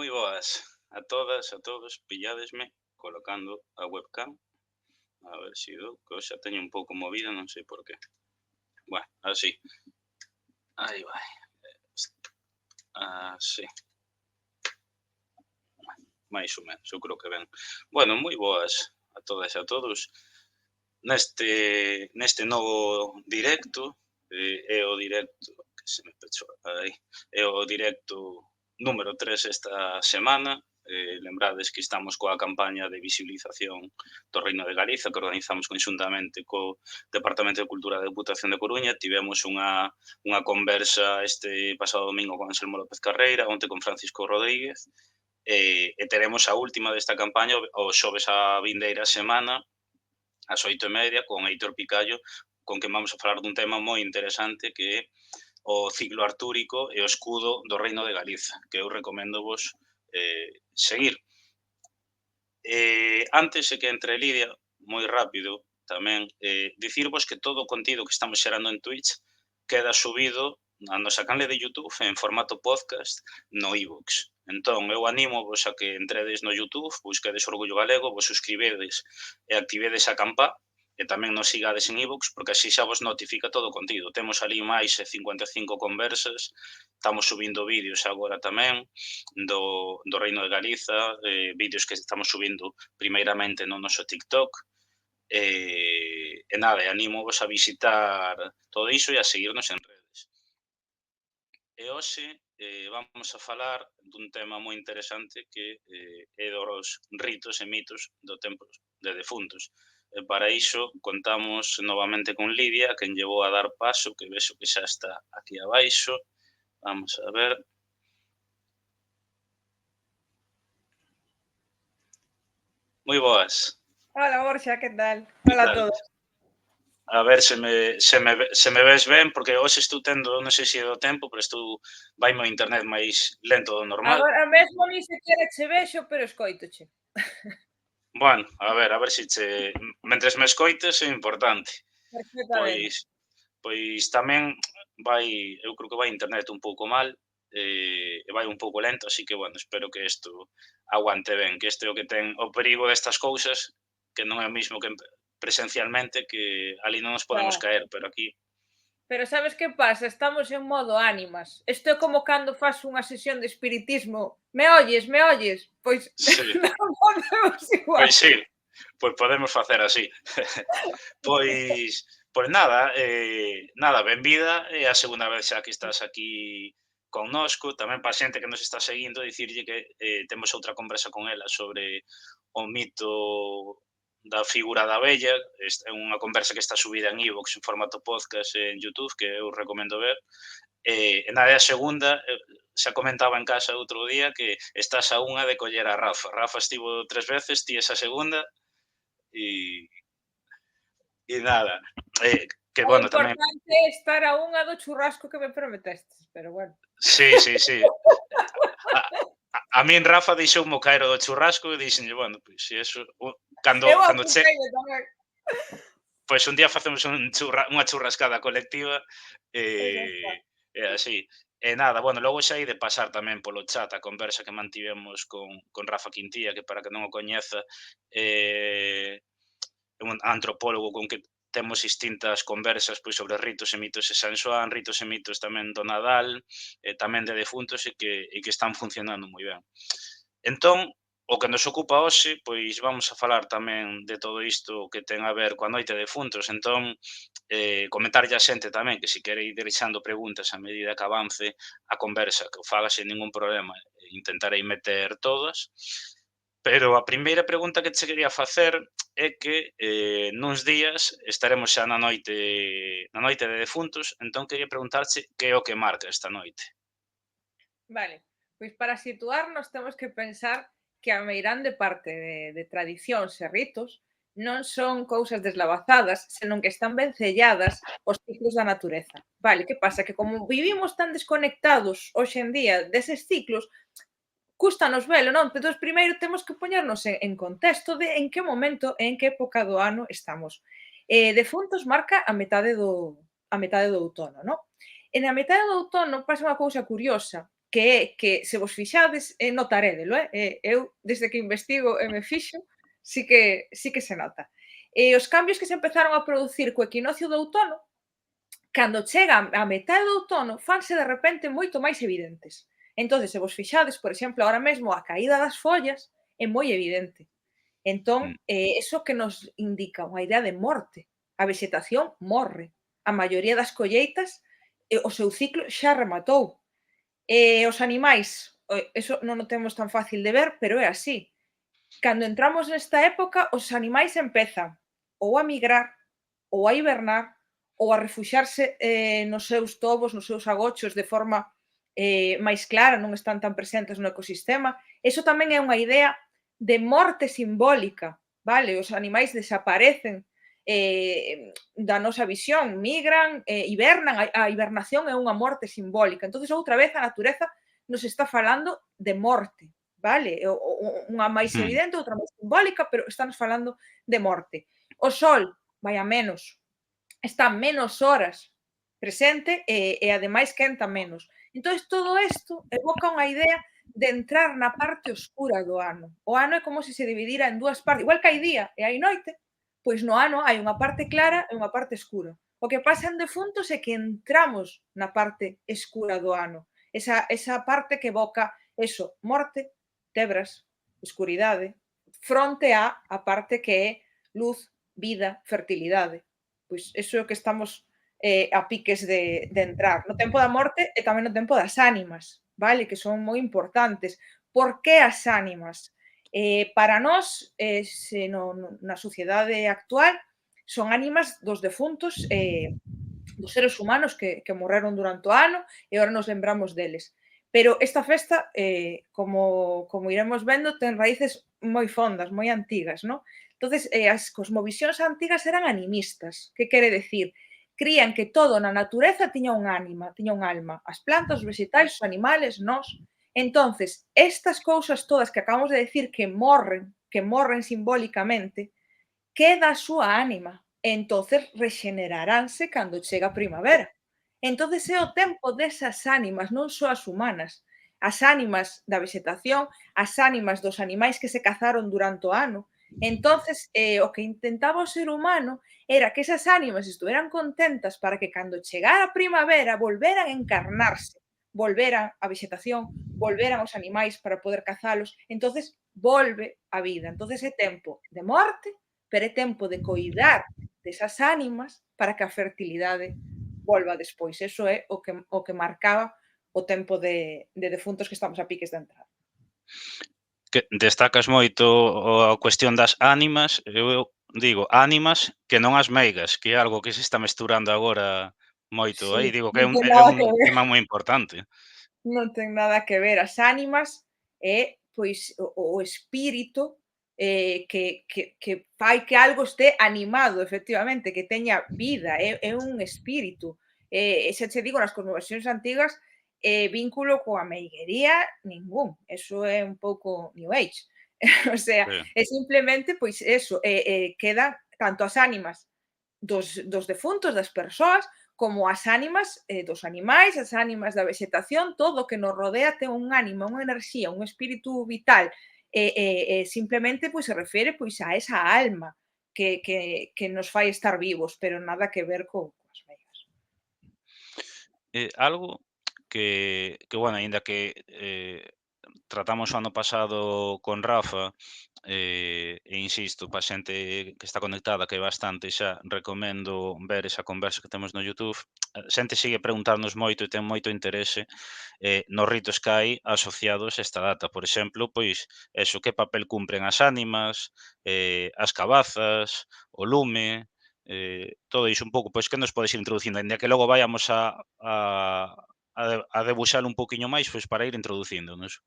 moi boas a todas, a todos. Pilládesme colocando a webcam. A ver se dou, que hoxe a teño un pouco movida, non sei por qué. Bueno, así. Aí vai. Así. Mais ou menos, eu creo que ben. Bueno, moi boas a todas e a todos. Neste novo directo, é o directo que se me pechou aí, é o directo número 3 esta semana. Lembrades que estamos coa campaña de visibilización do Reino de Galiza que organizamos conxuntamente co Departamento de Cultura da Deputación de Coruña. Tivemos unha conversa este pasado domingo con Anselmo López Carreira, onte con Francisco Rodríguez, e teremos a última desta campaña o xoves a vindeira semana ás 8:30 con Heitor Picallo, con quen vamos a falar dun tema moi interesante que é o ciclo artúrico e o escudo do Reino de Galiza, que eu recomendo vos seguir. Antes de que entre Lidia, moi rápido tamén, dicirvos que todo o contido que estamos xerando en Twitch queda subido na nosa canle de YouTube en formato podcast no iVoox. Entón, eu anímovos a que entredes no YouTube, busquedes Orgullo Galego, vos suscribedes e activedes a campá, e tamén nos sigades en iVoox, porque así xa vos notifica todo o contido. Temos ali máis de 55 conversas, estamos subindo vídeos agora tamén do Reino de Galiza, vídeos que estamos subindo primeiramente no noso TikTok, e nada, anímovos a visitar todo iso e a seguirnos en redes. E hoxe vamos a falar dun tema moi interesante que é dos ritos e mitos do tempo de defuntos. E para iso contamos novamente con Lidia, quen llevou a dar paso, que vexo que xa está aquí abaixo. Vamos a ver. Moi boas. Hola, Borja, ¿qué tal? Que Hola a tal? todos. A ver se me ves ben, porque hoxe estou tendo, non sei se é do tempo, pero vaime o internet máis lento do normal. Agora mesmo ni sequera che vexo, pero escoitoche. Bueno, a ver se mentres me escoites é importante. Perfectamente. Pois tamén eu creo que vai internet un pouco mal, e vai un pouco lento, así que, bueno, espero que isto aguante ben, que este é o que ten o perigo destas cousas, que non é o mismo que presencialmente, que ali non nos podemos Claro. caer, pero aquí Pero sabes que pasa? Estamos en modo ánimas. Isto é como cando fas unha sesión de espiritismo. Me oyes, me oyes? Pois sí, non podemos igual. pois sí, pois podemos facer así. Pois, pois nada, benvida, é a segunda vez xa que estás aquí connosco, tamén para a xente que nos está seguindo, dicirlle que temos outra conversa con ela sobre o mito da figura da vella. É unha conversa que está subida en iVoox en formato podcast en YouTube, que eu recomendo ver. E nada, é a segunda, xa comentaba en casa outro día que estás a unha de coller a Rafa. Rafa estivo 3 veces, ti esa segunda, e nada, que O bueno, tamén importante é estar a unha do churrasco que me prometestes, pero bueno. sí. A min Rafa deixoume caer o do churrasco e dixenlle, bueno, pois se eso, cando Eu che apunteime tamén. pois un día facemos unha churrascada colectiva, Pois xa está. e así. E nada, bueno, logo xa hai de pasar tamén polo chat a conversa que mantivemos con Rafa Quintía, que para que non o coñeza, é un antropólogo con que temos distintas conversas pois sobre ritos e mitos de San Xoán, ritos e mitos tamén do Nadal, tamén de defuntos e que están funcionando moi ben. Entón, o que nos ocupa hoxe, pois vamos a falar tamén de todo isto que ten a ver coa noite de defuntos. Entón, comentarlle a xente tamén que se quere ir deixando preguntas a medida que avance a conversa, que o faga sen ningún problema, intentarei meter todas. Pero a primeira pregunta que che quería facer é que nuns días estaremos xa na noite de defuntos, entón quería preguntarche que é o que marca esta noite. Vale, pois para situarnos temos que pensar que a meirande parte de tradicións e ritos non son cousas deslavazadas, senón que están vencelladas os ciclos da natureza. Vale, que pasa? Que como vivimos tan desconectados hoxe en día deses ciclos, cústanos velo, non? Entón, primeiro temos que poñernos en contexto de en que momento e en que época do ano estamos. Defuntos marca a metade do outono, non? E na metade do outono pasa unha cousa curiosa, que se vos fixades, notarédelo, eu, desde que investigo e me fixo, sí que se nota. E os cambios que se empezaron a producir co equinoccio do outono, cando chega a metade do outono, fanse de repente moito máis evidentes. Entón, se vos fixades, por exemplo, ahora mesmo a caída das follas é moi evidente. Entón, Mm. eso que nos indica unha idea de morte. A vexetación morre. A maioría das colleitas, o seu ciclo xa rematou. Os animais, eso non o temos tan fácil de ver, pero é así. Cando entramos nesta época, os animais empezan ou a migrar, ou a hibernar, ou a refuxiarse nos seus tobos, nos seus agochos de forma máis clara, non están tan presentes no ecosistema. Eso tamén é unha idea de morte simbólica, vale? Os animais desaparecen da nosa visión, migran, hibernan, a hibernación é unha morte simbólica. Entonces, outra vez, a natureza nos está falando de morte, vale? Unha máis Mm. evidente, outra máis simbólica, pero estamos falando de morte. O sol vai a menos, está menos horas presente e ademais quenta menos. Entón, todo isto evoca unha idea de entrar na parte oscura do ano. O ano é como se se dividira en dúas partes. Igual que hai día e hai noite, pois no ano hai unha parte clara e unha parte escura. O que pasa en Defuntos é que entramos na parte escura do ano. Esa parte que evoca eso, morte, tebras, escuridade, fronte a parte que é luz, vida, fertilidade. Pois eso é o que estamos a piques de entrar. No tempo da morte e tamén no tempo das ánimas, vale? Que son moi importantes. Por que as ánimas? Para nós, na sociedade actual, son ánimas dos defuntos dos seres humanos que morreron durante o ano e agora nos lembramos deles. Pero esta festa, como iremos vendo, ten raíces moi fondas, moi antigas, non? Entonces, as cosmovisións antigas eran animistas. Que quere decir? Crían que todo na natureza tiña un ánima, tiña un alma. As plantas, os vegetais, os animales, nós. Entonces, estas cousas todas que acabamos de decir que morren simbólicamente, queda a súa ánima. Entonces rexeneraranse cando chega a primavera. Entonces é o tempo desas ánimas, non só as humanas. As ánimas da vegetación, as ánimas dos animais que se cazaron durante o ano. Entonces, o que intentaba o ser humano era que esas ánimas estuveran contentas para que cando chegara a primavera volveran a encarnarse, volveran a vegetación, volveran os animais para poder cazalos, entonces volve a vida. Entonces é tempo de morte, pero é tempo de coidar desas ánimas para que a fertilidade volva despois. Eso é o que marcaba o tempo de defuntos que estamos a piques de entrar. Que destacas moito a cuestión das ánimas, eu digo ánimas que non as meigas, que é algo que se está mesturando agora moito aí, Sí, digo que non ten é nada un que ver, tema moi importante. non ten nada que ver. As ánimas é, pois, o espírito que fai que algo este animado, efectivamente, que teña vida, é un espírito. Xa che digo, nas cosmoversións antigas, vínculo coa meiguería, ningún. Eso é un pouco New Age. O sea, Sí. é simplemente, pois, eso, quedan tanto as ánimas dos defuntos, das persoas, como as ánimas dos animais, as ánimas da vegetación, todo o que nos rodea ten un ánima, unha enerxía, un espírito vital. Simplemente pois, se refere pois, a esa alma que nos fai estar vivos, pero nada que ver coas meigas. Algo bueno, aínda que, tratamos o ano pasado con Rafa, e insisto, pa xente que está conectada, que é bastante xa, recomendo ver esa conversa que temos no YouTube. A xente sigue preguntarnos moito e ten moito interese nos ritos que hai asociados a esta data. Por exemplo, pois, eso, que papel cumpren as ánimas, as cabazas, o lume, todo iso un pouco, pois, que nos podes ir introducindo, aínda que logo vaiamos a debuxalo un poquinho máis, pois, para ir introducíndonos.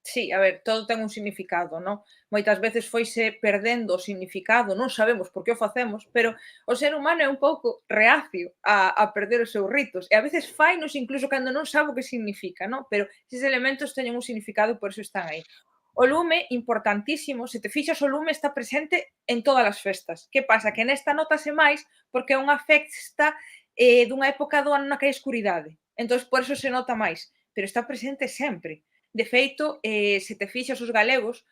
Sí, a ver, todo ten un significado, non? Moitas veces foise perdendo o significado, non sabemos por que o facemos, pero o ser humano é un pouco reacio a perder os seus ritos e a veces fainos incluso cando non sabe o que significa, non? Pero eses elementos teñen un significado e por eso están aí. O lume, importantísimo, se te fixas o lume está presente en todas as festas. Que pasa? Que nesta notase máis porque é unha festa dunha época do ano na que hai escuridade. Entón, por eso se nota máis. pero está presente sempre. De feito, se te fixas os galegos,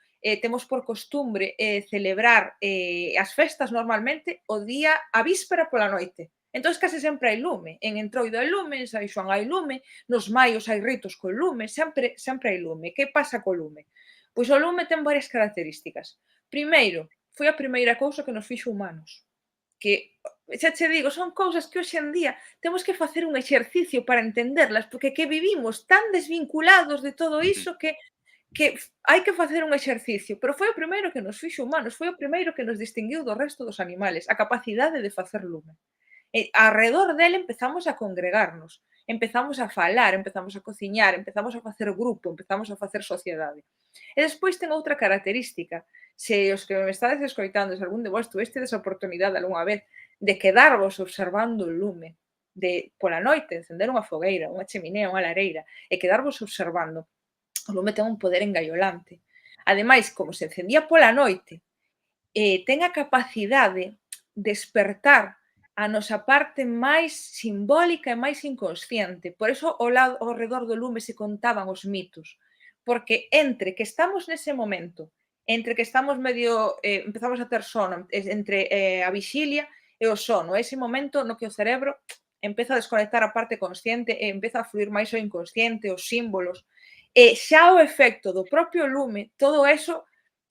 temos por costumbre celebrar as festas normalmente o día, a víspera pola noite. Entón, case sempre hai lume. En Entroido hai lume, en San Xoán hai lume, nos maios hai ritos co lume, sempre hai lume. Que pasa co lume? Pois o lume ten varias características. Primeiro, foi a primeira cousa que nos fixo humanos. Que, xa che digo, son cousas que hoxe en día temos que facer un exercicio para entenderlas, porque que vivimos tan desvinculados de todo iso que hai que facer un exercicio, pero foi o primeiro que nos fixo humanos, foi o primeiro que nos distinguiu do resto dos animales, a capacidade de facer lume. E arredor dele empezamos a congregarnos, empezamos a falar, empezamos a cociñar, empezamos a facer grupo, empezamos a facer sociedade. E despois ten outra característica, se os que me estades escoitando, se algún de vos tuvestedes a oportunidade algunha vez de quedarvos observando o lume, de pola noite encender unha fogueira, unha cheminea, unha lareira e quedarvos observando, o lume ten un poder engaiolante. Ademais, como se encendía pola noite, ten a capacidade de despertar a nosa parte máis simbólica e máis inconsciente. Por eso, ao redor do lume se contaban os mitos. Porque entre que estamos nese momento, entre que estamos medio, empezamos a ter sono, entre a vixilia e o sono, ese momento no que o cerebro empeza a desconectar a parte consciente e empeza a fluir máis o inconsciente, os símbolos. E xa o efecto do propio lume, todo eso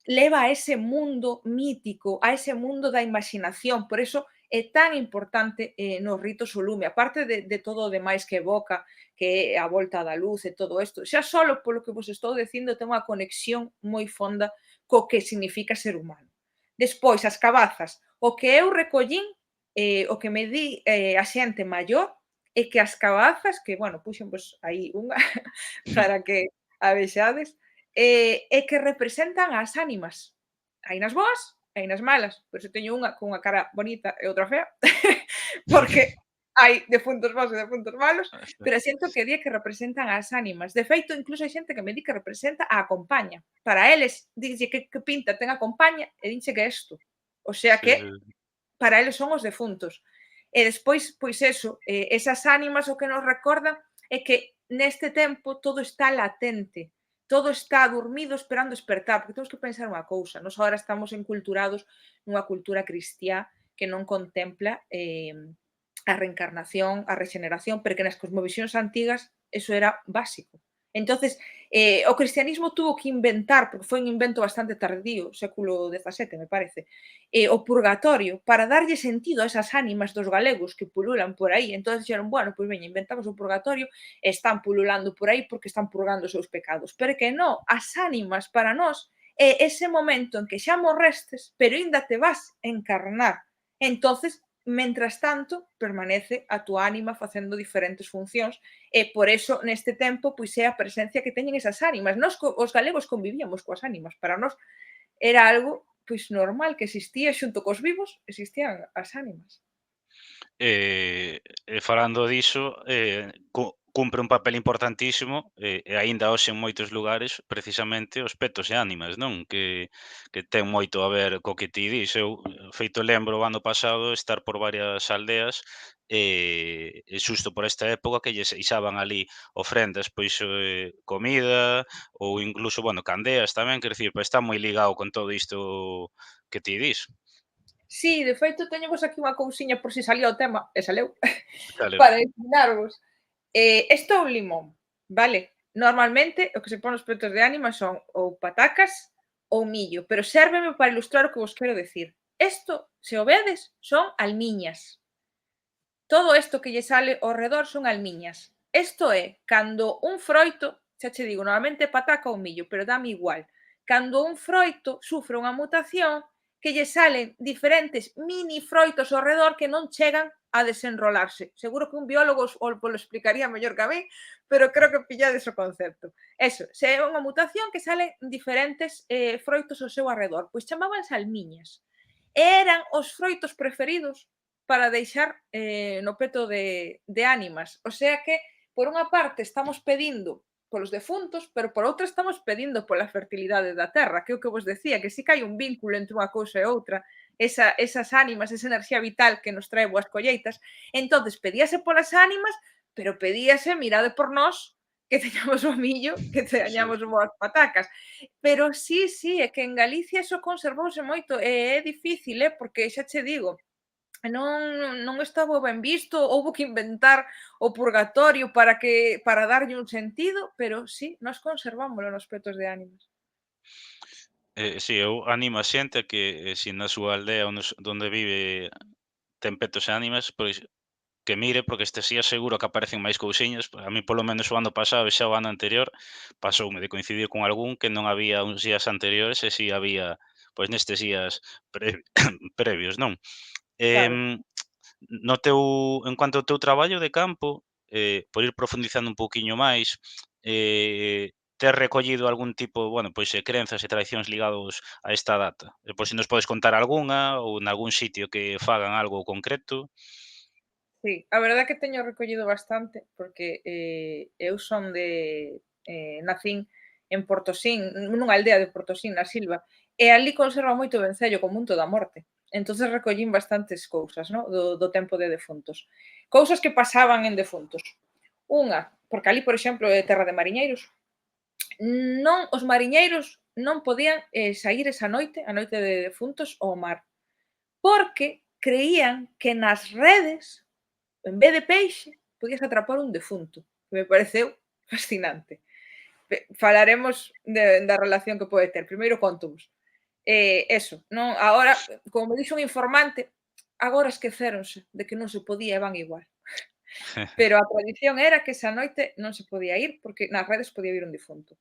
leva a ese mundo mítico, a ese mundo da imaginación. Por eso é tan importante nos ritos o lume, aparte de todo o demais que evoca, que é a volta da luz e todo isto. Xa solo polo que vos estou dicindo ten unha conexión moi fonda co que significa ser humano. Despois, as cabazas. O que eu recollín, o que me di a xente maior, é que as cabazas, que, bueno, puxen vos aí unha para que a vexades, e que representan as ánimas. Hai nas boas e hai nas malas. Por iso teño unha con unha cara bonita e outra fea, porque hai defuntos bos e defuntos malos, pero siento que di que representan as ánimas. De feito, incluso hai xente que me di que representa a compaña. Para eles, dixlle que pinta ten a compaña e dinche que é isto. O sea Sí, que sí. para eles son os defuntos. E despois, pois eso, esas ánimas o que nos recordan é que neste tempo todo está latente, todo está dormido esperando despertar, porque temos que pensar unha cousa, nos agora estamos enculturados nunha cultura cristiá que non contempla a reencarnación, a rexeneración, pero que nas cosmovisións antigas eso era básico. Entonces, o cristianismo tuvo que inventar, porque foi un invento bastante tardío, século XVII, me parece, o purgatorio para darlle sentido a esas ánimas dos galegos que pululan por aí. Entón dixeron, bueno, pois veña, inventamos o purgatorio e están pululando por aí porque están purgando os seus pecados. Pero que non, as ánimas para nós é ese momento en que xa morrestes, pero ainda te vas encarnar. Entonces, mentras tanto, permanece a túa ánima facendo diferentes funcións e por eso neste tempo pois é a presencia que teñen esas ánimas. Nós os galegos convivíamos coas ánimas, para nós era algo pois normal que existía xunto cos vivos, existían as ánimas. E falando diso, cumpre un papel importantísimo, e aínda hoxe en moitos lugares, precisamente os petos e ánimas, non? Que ten moito a ver co que ti dis. Eu, feito lembro o ano pasado estar por varias aldeas, e xusto por esta época que lles ixaban ali ofrendas, pois, comida ou incluso, bueno, candeas tamén, quero dicir, pois está moi ligado con todo isto que ti dis. Sí, de feito teñovos aquí unha cousiña por si salía o tema, e saleu, Vale. para ensinarvos. Isto é un limón, vale? Normalmente o que se pon nos petos de ánima son ou patacas ou millo, pero sérveme para ilustrar o que vos quero decir. Isto, se o vedes, son almiñas. Todo isto que lle sale ao redor son almiñas. Isto é, cando un froito, xa che digo, normalmente pataca ou millo, pero dame igual. Cando un froito sufre unha mutación que lle salen diferentes mini froitos ao redor que non chegan a desenrolarse. Seguro que un biólogo os polo explicaría mellor que a min, pero creo que pillades o concepto. Eso, se é unha mutación que salen diferentes froitos ao seu arredor, pois chamábanse almiñas. Eran os froitos preferidos para deixar no peto de ánimas. O sea que, por unha parte, estamos pedindo polos defuntos, pero por outra estamos pedindo pola fertilidade da terra, que é o que vos decía, que sí que hai un vínculo entre unha cousa e outra, esas ánimas, esa enerxía vital que nos trae boas colleitas. Entonces, pedíase polas ánimas, pero pedíase, mirade por nós, que teñamos o millo, que Sí, teñamos sí. boas patacas. Pero sí, sí, é que en Galicia eso conservouse moito e é difícil, porque xa che digo, non estaba ben visto, houbo que inventar o purgatorio para darlle un sentido, pero sí, nós conservámolo nos petos de ánimas. Si, eu animo a xente a que, si na súa aldea onde vive ten petos e ánimas, pois que mire, porque estes días seguro que aparecen máis cousiñas. A mí polo menos o ano pasado e xa o ano anterior pasoume de coincidir con algún que non había uns días anteriores e si había, pois nestes días previos, non? Claro. Em, no teu en cuanto ao teu traballo de campo, por ir profundizando un pouquiño máis, tes recollido algún tipo, bueno, pois, crenzas e tradicións ligados a esta data? E pois se nos podes contar algunha ou nalgún sitio que fagan algo concreto. Sí, a verdade é que teño recollido bastante, porque, eu son nacín en Portosín, nunha aldea de Portosín, na Silva, e ali conserva moito vencello co Munto da Morte. Entonces recollín bastantes cousas, no, do tempo de defuntos. Cousas que pasaban en defuntos. Unha, porque ali, por exemplo, é terra de mariñeiros, non os mariñeiros non podían, saír esa noite, a noite de defuntos, ao mar, porque creían que nas redes en vez de peixe, podías atrapar un defunto, que me pareceu fascinante. Falaremos da relación que pode ter. Primeiro contovos. Eso, non, agora, como me dixo un informante, agora esquecéronse de que non se podía e van igual. Pero a tradición era que esa noite non se podía ir, porque nas redes podía vir un difunto.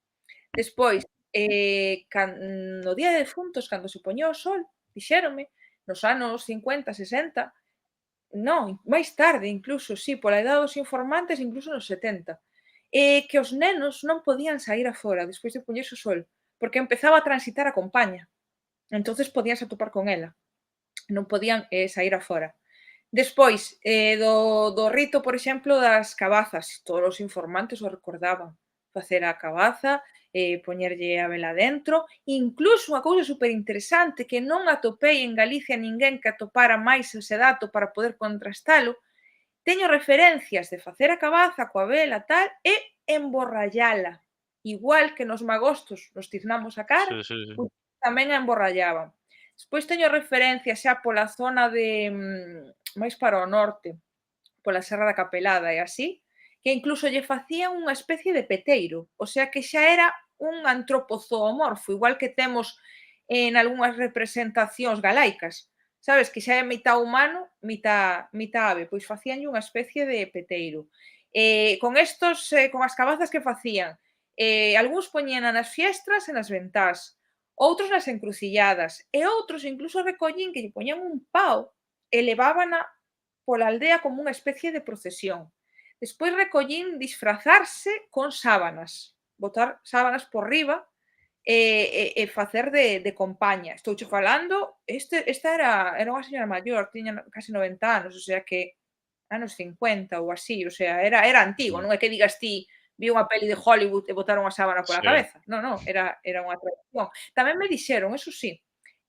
Despois, no día de defuntos, cando se poñía o sol, dixéronme, nos anos 50, 60, non, máis tarde incluso, sí, pola edade dos informantes, incluso nos 70, que os nenos non podían saír a fora despois de poñerse o sol, porque empezaba a transitar a compaña, entonces podíanse atopar con ela, non podían, saír a fora. Despois, do rito, por exemplo, das cabazas, todos os informantes o recordaban, facer a cabaza, poñerlle a vela dentro, incluso unha cousa superinteresante que non atopei en Galicia ninguén que atopara máis ese dato para poder contrastalo, teño referencias de facer a cabaza coa vela tal e emborrallala. Igual que nos magostos nos tiznamos a cara, Sí, sí, sí. pois tamén a emborrallaban. Despois teño referencias xa pola zona de máis para o norte, pola Serra da Capelada e así, que incluso lle facían unha especie de peteiro, o sea que xa era un antropozoomorfo, igual que temos en algunhas representacións galaicas, sabes, que xa é mitad humano, mitad ave, pois facíanlle unha especie de peteiro. Con as cabazas que facían, algúns poñíana nas fiestras e nas ventás, outros nas encrucilladas, e outros incluso recollín que lle poñían un pao e levábana pola aldea como unha especie de procesión. Despois recollín disfrazarse con sábanas, botar sábanas por riba e facer de compaña. Estouche falando, esta era unha señora maior, tiña casi 90 anos, o sea que anos 50 ou así, o sea, era antigo, Mm. non é que digas ti, vi unha peli de Hollywood e botaron unha sábana pola Sí. cabeza. Non, non, era unha tradición. Tamén me dixeron, eso sí,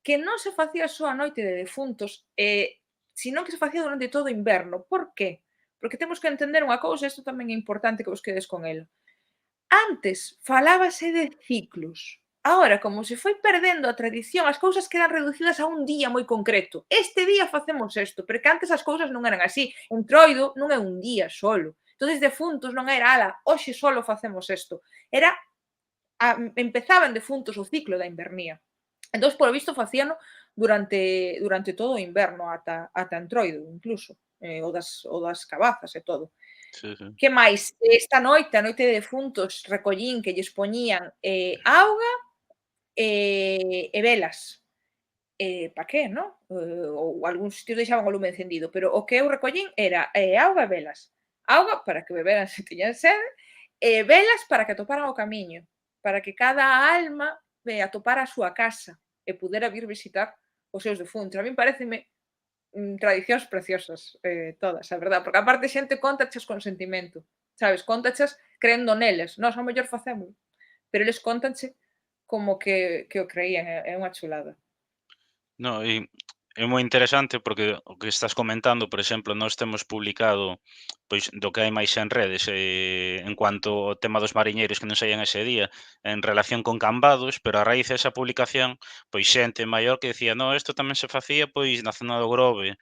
que non se facía só a noite de defuntos, senón que se facía durante todo o inverno. Por que? Porque temos que entender unha cousa, isto tamén é importante que vos quedes con ela. Antes falábase de ciclos. Ahora, como se foi perdendo a tradición, as cousas quedan reducidas a un día moi concreto. Este día facemos isto, pero que antes as cousas non eran así. Entroido non é un día solo. Entonces, defuntos non era, ala, hoxe solo facemos isto. Era empezaba en defuntos o ciclo da invernía. Entón, polo visto, facíano durante todo o inverno, ata Entroido, incluso, o das cabazas e todo. Sí, sí. Que máis? Esta noite, a noite de defuntos, recollín que lles poñían, auga e velas. Pa que, non? Ou algúns sitios deixaban o lume encendido, pero o que eu recollín era, auga e velas. Auga para que beberan se tiñan sede, e velas para que atoparan o camiño, para que cada alma, atopara a súa casa e pudera vir visitar os seus defuntos. A min paréceme tradicións preciosas, todas, a verdad, porque aparte a xente cóntacheas con sentimento, sabes, cóntacheas crendo neles, nós ao mellor facémolo, pero eles cóntanche como que o creían, é unha chulada. No, é moi interesante porque o que estás comentando, por exemplo, nós temos publicado pois do que hai máis en redes en cuanto ao tema dos mariñeiros que non saían ese día en relación con Cambados, pero a raíz desa publicación, pois xente maior que decía, no, isto tamén se facía pois na zona do Grove,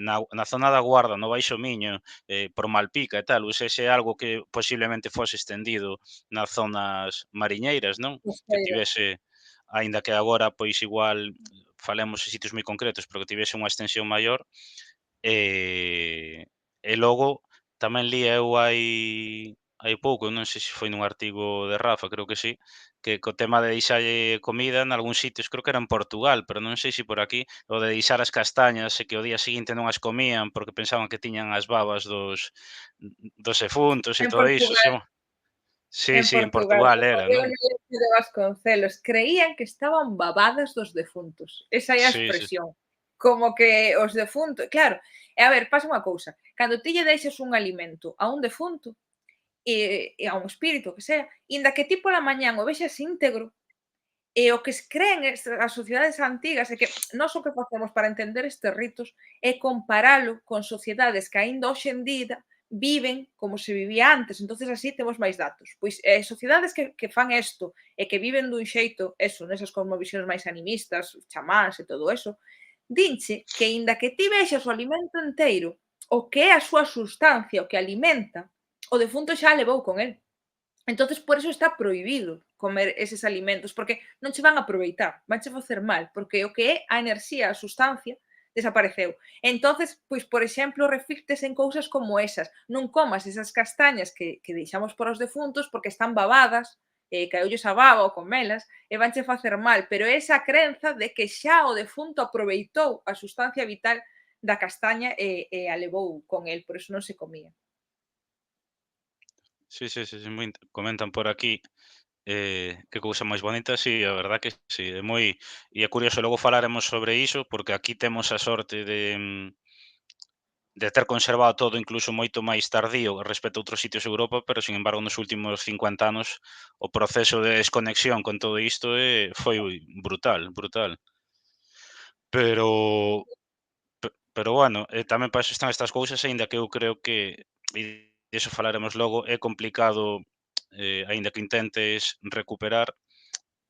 na zona da Guarda, no Baixo Miño, por Malpica e tal, ou sexa, é algo que posiblemente fose estendido nas zonas mariñeiras, non? Que tivese, aínda que agora pois igual falemos de sitios moi concretos, pero que tivese unha extensión maior. E logo tamén li eu hai pouco, non sei se foi nun artigo de Rafa, creo que sí, que co tema de deixarlle comida nalgúns sitios, creo que era en Portugal, pero non sei se por aquí, o de deixar as castañas e que o día seguinte non as comían porque pensaban que tiñan as babas dos defuntos e En todo iso. Portugal, Sí, en sí, en Portugal, Portugal era, ocorreu non? no Oeste de Vasconcelos. Creían que estaban babadas dos defuntos. Esa é a Sí, sí. expresión. Como que os defuntos claro, e a ver, pasa unha cousa, cando ti lle deixas un alimento a un defunto, e a un espírito, que sea, inda que ti pola mañán o vexas íntegro, e o que creen as sociedades antigas é que nós o que facemos para entender estes ritos é comparalo con sociedades que aínda hoxe en día viven como se vivía antes, entonces así temos máis datos. Pois sociedades que fan isto e que viven dun xeito, eso, nesas cosmovisións máis animistas, chamáns e todo eso, dinche que aínda que ti vexas o alimento enteiro, o que é a súa sustancia, o que alimenta, o defunto xa levou con el. Entonces, por eso está prohibido comer eses alimentos, porque non che van a aproveitar, vanche facer mal, porque o que é a enerxía, a sustancia, desapareceu. Entonces, pois, por exemplo, refírtese en cousas como esas. Non comas esas castañas que deixamos para os defuntos porque están babadas, caeulles a baba ou comelas, e vanche facer mal, pero esa crenza de que xa o defunto aproveitou a sustancia vital da castaña e a levou con el, por eso non se comía. Sí, sí, sí, sí, comentan por aquí, que cousa máis bonita, sí, a verdad que sí, é moi e é curioso, logo falaremos sobre iso, porque aquí temos a sorte de ter conservado todo incluso moito máis tardío respecto a outros sitios de Europa, pero sin embargo nos últimos 50 anos o proceso de desconexión con todo isto foi brutal, brutal. Pero pero bueno, tamén para iso están estas cousas, aínda que eu creo que, e diso falaremos logo, é complicado, aínda que intentes recuperar,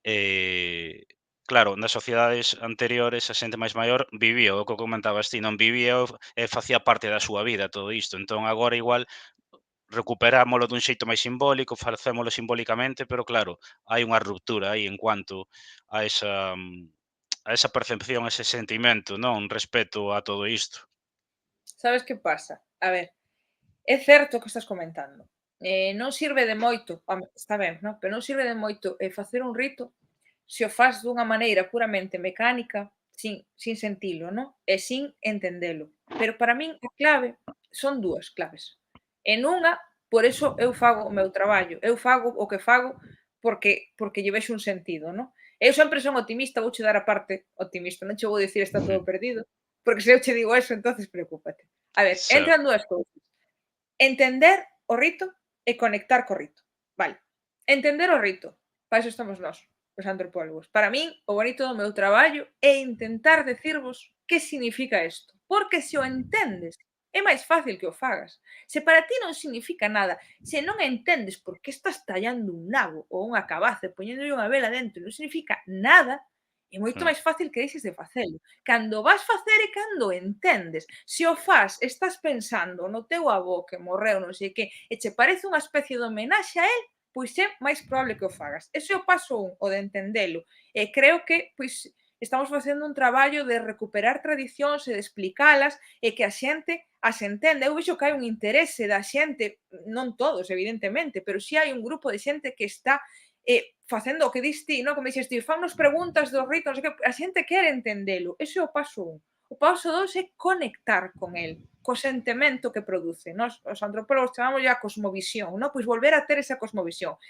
eh, claro, nas sociedades anteriores a xente máis maior vivía, o que comentabas ti, non vivía e facía parte da súa vida todo isto. Entón agora igual recuperámolo dun xeito máis simbólico, facémolo simbólicamente, pero claro, hai unha ruptura aí en cuanto a esa percepción, a ese sentimento, non, respecto a todo isto. Sabes que pasa? A ver, é certo o que estás comentando. Non sirve de moito, home, está ben, non? Pero non sirve de moito facer un rito se o fas dunha maneira puramente mecánica, sin sentilo, non? E sin entendelo. Pero para min a clave son 2 claves. En unha, por eso eu fago o meu traballo, eu fago o que fago porque lle vexo un sentido, non? Eu sempre son optimista, vouche dar a parte optimista, non che vou dicir está todo Ujú. perdido, porque se eu che digo eso, entonces preocúpate. A ver, Certo. entran 2 cousas. Entender o rito e conectar co rito. Vale. Entender o rito. Para iso estamos nós, os antropólogos. Para min, o bonito do meu traballo é intentar decirvos que significa isto. Porque se o entendes, é máis fácil que o fagas. Se para ti non significa nada, se non entendes por que estás tallando un nabo ou unha cabaza e poñéndolle unha vela dentro non significa nada, é moito Mm. máis fácil que deixes de facelo. Cando vas facer e cando entendes. Se o fas, estás pensando no teu avó que morreu, non sei que, e che parece unha especie de homenaxe a el, pois é máis probable que o fagas. Ese é o paso un, o de entendelo. E creo que, pois, estamos facendo un traballo de recuperar tradicións e de explicalas e que a xente as entenda. Eu vexo que hai un interese da xente, non todos, evidentemente, pero si hai un grupo de xente que está facendo o que dis ti, non? Como dixes ti, fannos preguntas dos ritos, non sei que, a xente quere entendelo. Ese é o paso un. O paso 2 é conectar con el, co sentimento que produce. Nós, os antropólogos, chamamos a cosmovisión, non? Pois volver a ter esa cosmovisión.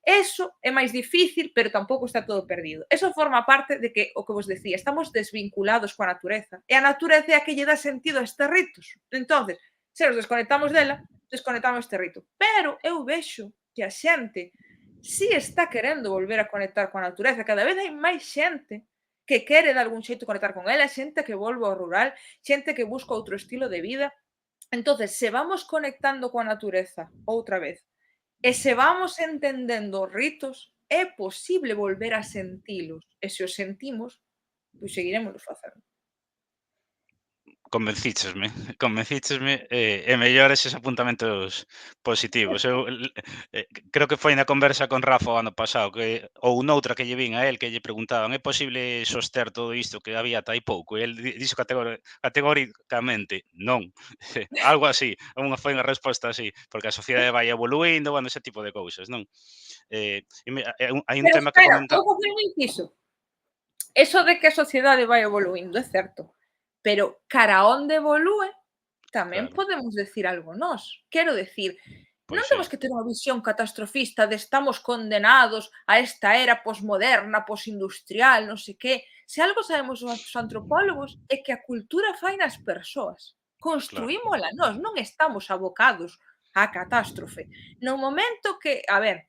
Eso é máis difícil, pero tampouco está todo perdido. Eso forma parte de que, o que vos decía, estamos desvinculados coa natureza. E a natureza é a que lle dá sentido a estes ritos. Entonces, se nos desconectamos dela, desconectamos este rito. Pero eu vexo que a xente si está querendo volver a conectar coa natureza. Cada vez hai máis xente que quere de algún xeito conectar con ela, xente que volve ao rural, xente que busca outro estilo de vida. Entonces, se vamos conectando coa natureza outra vez, e se vamos entendendo os ritos, é posible volver a sentilos, e se os sentimos, pois seguirémolos facendo. Convencíchesme, convencíchesme, e mellor eses apuntamentos positivos. Eu creo que foi na conversa con Rafa o ano pasado que ou noutra que lle vin a el que lle preguntaban: "É posible soster todo isto que había ata hai pouco?" E el dixo categoricamente: "Non." Algo así, foi unha resposta así, porque a sociedade vai evoluindo, bueno, ese tipo de cousas, non? E me hai un Pero tema que espera, comenta. vou facer un inciso. Eso de que a sociedade vai evoluindo é certo, pero cara a onde evolúe tamén Claro, podemos decir algo nós. Quero decir, pois non sí, temos que ter unha visión catastrofista de estamos condenados a esta era posmoderna, posindustrial, non sei que. Se algo sabemos os antropólogos é que a cultura fai nas persoas. claro. Construímola nós, non estamos abocados á catástrofe. No momento que, a ver,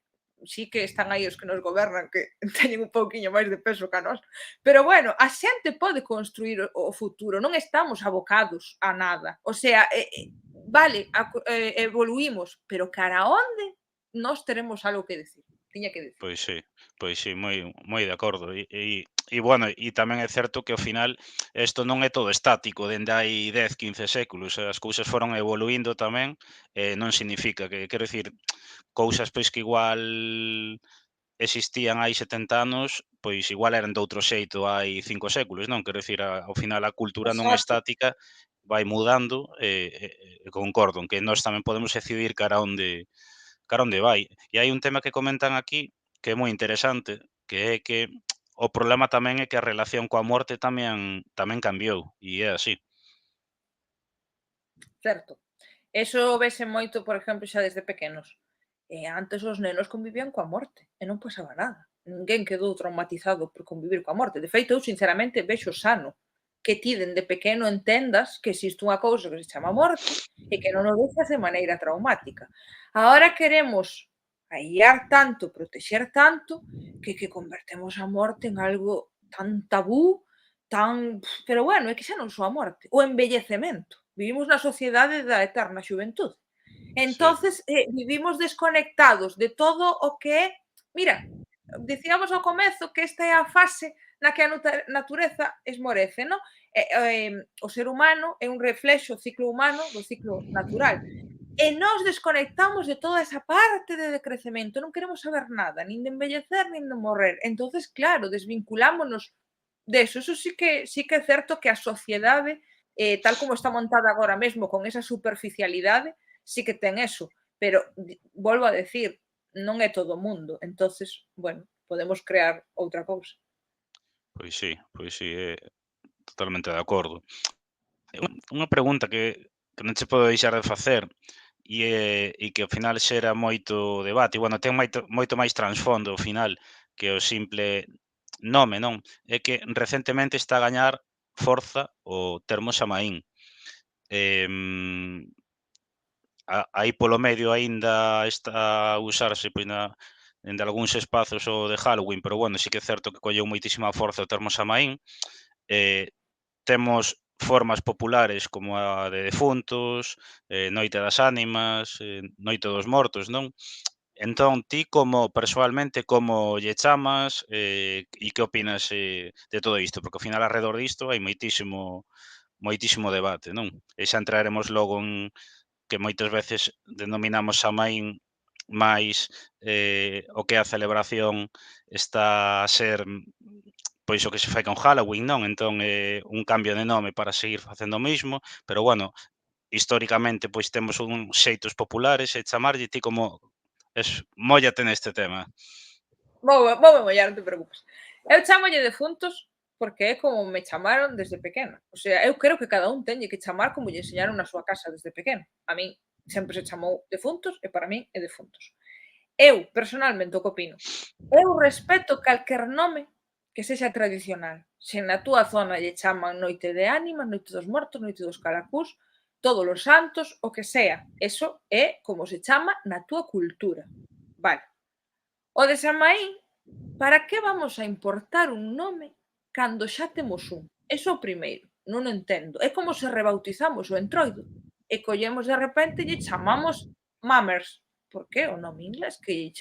sí que están aí os que nos gobernan que teñen un pouquiño máis de peso ca nós, pero bueno, a xente pode construir o futuro, non estamos abocados a nada. O sea, vale, evoluímos, pero cara a onde nós teremos algo que decir, tiña que decir. Pois sí, moi de acordo. Bueno, e tamén é certo que ao final isto non é todo estático dende hai 10, 15 séculos, as cousas foron evoluindo tamén, non significa que, quero dicir, cousas pois que igual existían hai 70 anos, pois igual eran de outro xeito hai 5 séculos, non? Quero dicir, ao final a cultura non é Exacto. estática, vai mudando, concordo en que nós tamén podemos decidir cara a onde vai. E hai un tema que comentan aquí que é moi interesante, que é que o problema tamén é que a relación coa morte tamén cambiou, e é así. Certo. Eso vese moito, por exemplo, xa desde pequenos. Antes os nenos convivían coa morte e non pasaba nada. Ninguén quedou traumatizado por convivir coa morte. De feito, eu sinceramente vexo sano que ti dende pequeno entendas que existe unha cousa que se chama morte e que non o vexas de maneira traumática. Agora queremos aillar tanto, protexer tanto, que convertemos a morte en algo tan tabú, tan pero bueno, é que xa non só a morte, o envellecemento. Vivimos na sociedade da eterna xuventude. Sí, Entonces, vivimos desconectados de todo o que é mira, dicíamos ao comezo que esta é a fase na que a natureza esmorece, non? O ser humano é un reflexo, o ciclo humano, do ciclo natural. E nós desconectamos de toda esa parte de decrecemento, non queremos saber nada, nin de envellecer, nin de morrer. Entonces, claro, desvinculámonos deso. Eso sí que é certo que a sociedade, tal como está montada agora mesmo con esa superficialidade, sí que ten eso, pero volvo a decir, non é todo o mundo. Entonces, bueno, podemos crear outra cousa. pois sí, totalmente de acordo. Unha pregunta que non che podo deixar de facer e que ao final xera moito debate e, bueno, ten moito máis trasfondo ao final que o simple nome, non? É que recentemente está a gañar forza o termo Xamaín. Em, aí polo medio aínda está a usarse, pois, dende algúns espazos o de Halloween, pero, bueno, sí que é certo que colleu moitísima forza o termo Xamaín. Eh, Temos formas populares como a de defuntos, Noite das Ánimas, Noite dos Mortos, non? Entón, ti como persoalmente como lle chamas, e que opinas, de todo isto? Porque ao final arredor disto hai moitísimo debate, non? E xa entraremos logo en que moitas veces denominamos Xamaín máis, o que é a celebración está a ser, pois o que se fai con Halloween, non? Entón, un cambio de nome para seguir facendo o mismo, pero bueno, históricamente pois temos uns xeitos populares e chamarlle ti como móllate neste tema. Voume mollar, non te preocupes. Eu chámolle defuntos porque é como me chamaron desde pequena. O sea, eu creo que cada un teñe que chamar como lle enseñaron na súa casa desde pequeno. A min sempre se chamou defuntos e para min é defuntos. Eu, personalmente, o que opino, eu respeto calquer nome que sexa tradicional. Se na túa zona lle chaman Noite de Ánimas, Noite dos Mortos, Noite dos Caracús, Todos os Santos, o que sea, eso é como se chama na túa cultura. Vale. O de Samaín, para que vamos a importar un nome cando xa temos un. Eso é o primeiro, non o entendo. É como se rebautizamos o Entroido e collemos de repente lle chamamos Mammers. Por que o nome inglés? Que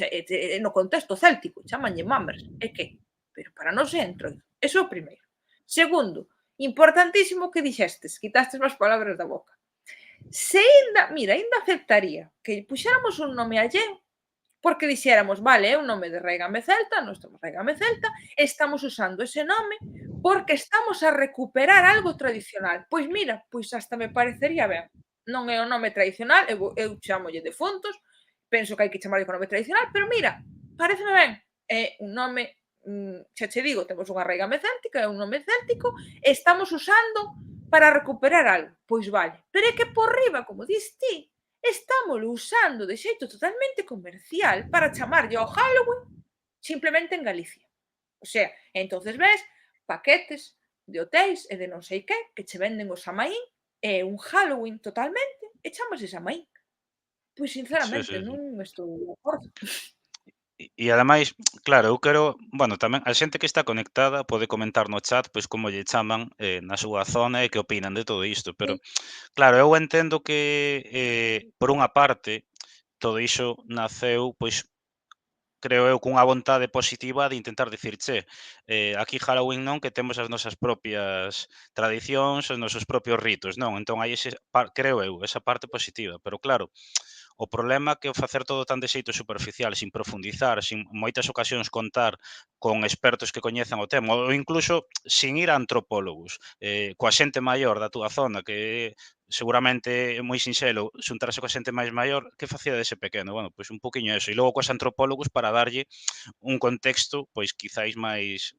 no contexto céltico chamanlle Mammers. É que? Pero para nós é Entroido. Eso é o primeiro. Segundo, importantísimo que dixestes, quitastes as palabras da boca. Se aínda, mira, aínda aceptaría que lle puxéramos un nome alleo porque dixéramos, vale, é un nome de Reigame Celta, nós temos Reigame Celta, estamos usando ese nome porque estamos a recuperar algo tradicional. Pois mira, pois hasta me parecería ben. Non é o nome tradicional, eu chámolle defuntos, penso que hai que chamarlle con nome tradicional, pero mira, pareceme ben. É un nome, xa che digo, temos unha Reigame céltica, é un nome céltico, e estamos usando para recuperar algo. Pois vale. Pero é que por riba, como dis ti, estámolo usando de xeito totalmente comercial para chamarlle ao Halloween simplemente en Galicia. O sea, entonces ves paquetes de hotéis e de non sei que que che venden o Samaín e un Halloween totalmente e chamase Samaín. Pois Sí, sinceramente sí, sí. non estou de acordo. E ademais, claro, eu quero, bueno, tamén a xente que está conectada pode comentar no chat, pois como lle chaman na súa zona e que opinan de todo isto, pero Sí, claro, eu entendo que por unha parte todo iso naceu, pois creo eu cunha vontade positiva de intentar dicir, che, aquí Halloween non, que temos as nosas propias tradicións, os nosos propios ritos, non? Entón hai ese creo eu, esa parte positiva, pero claro, o problema que o facer todo tan de xeito superficial, sin profundizar, sin moitas ocasións contar con expertos que coñezan o tema, ou incluso sin ir a antropólogos, coa xente maior da túa zona, que seguramente é moi sinxelo xuntarse coa xente máis maior, que facía dese pequeno? Bueno, pois un poquinho eso, e logo cos antropólogos para darlle un contexto, pois quizáis máis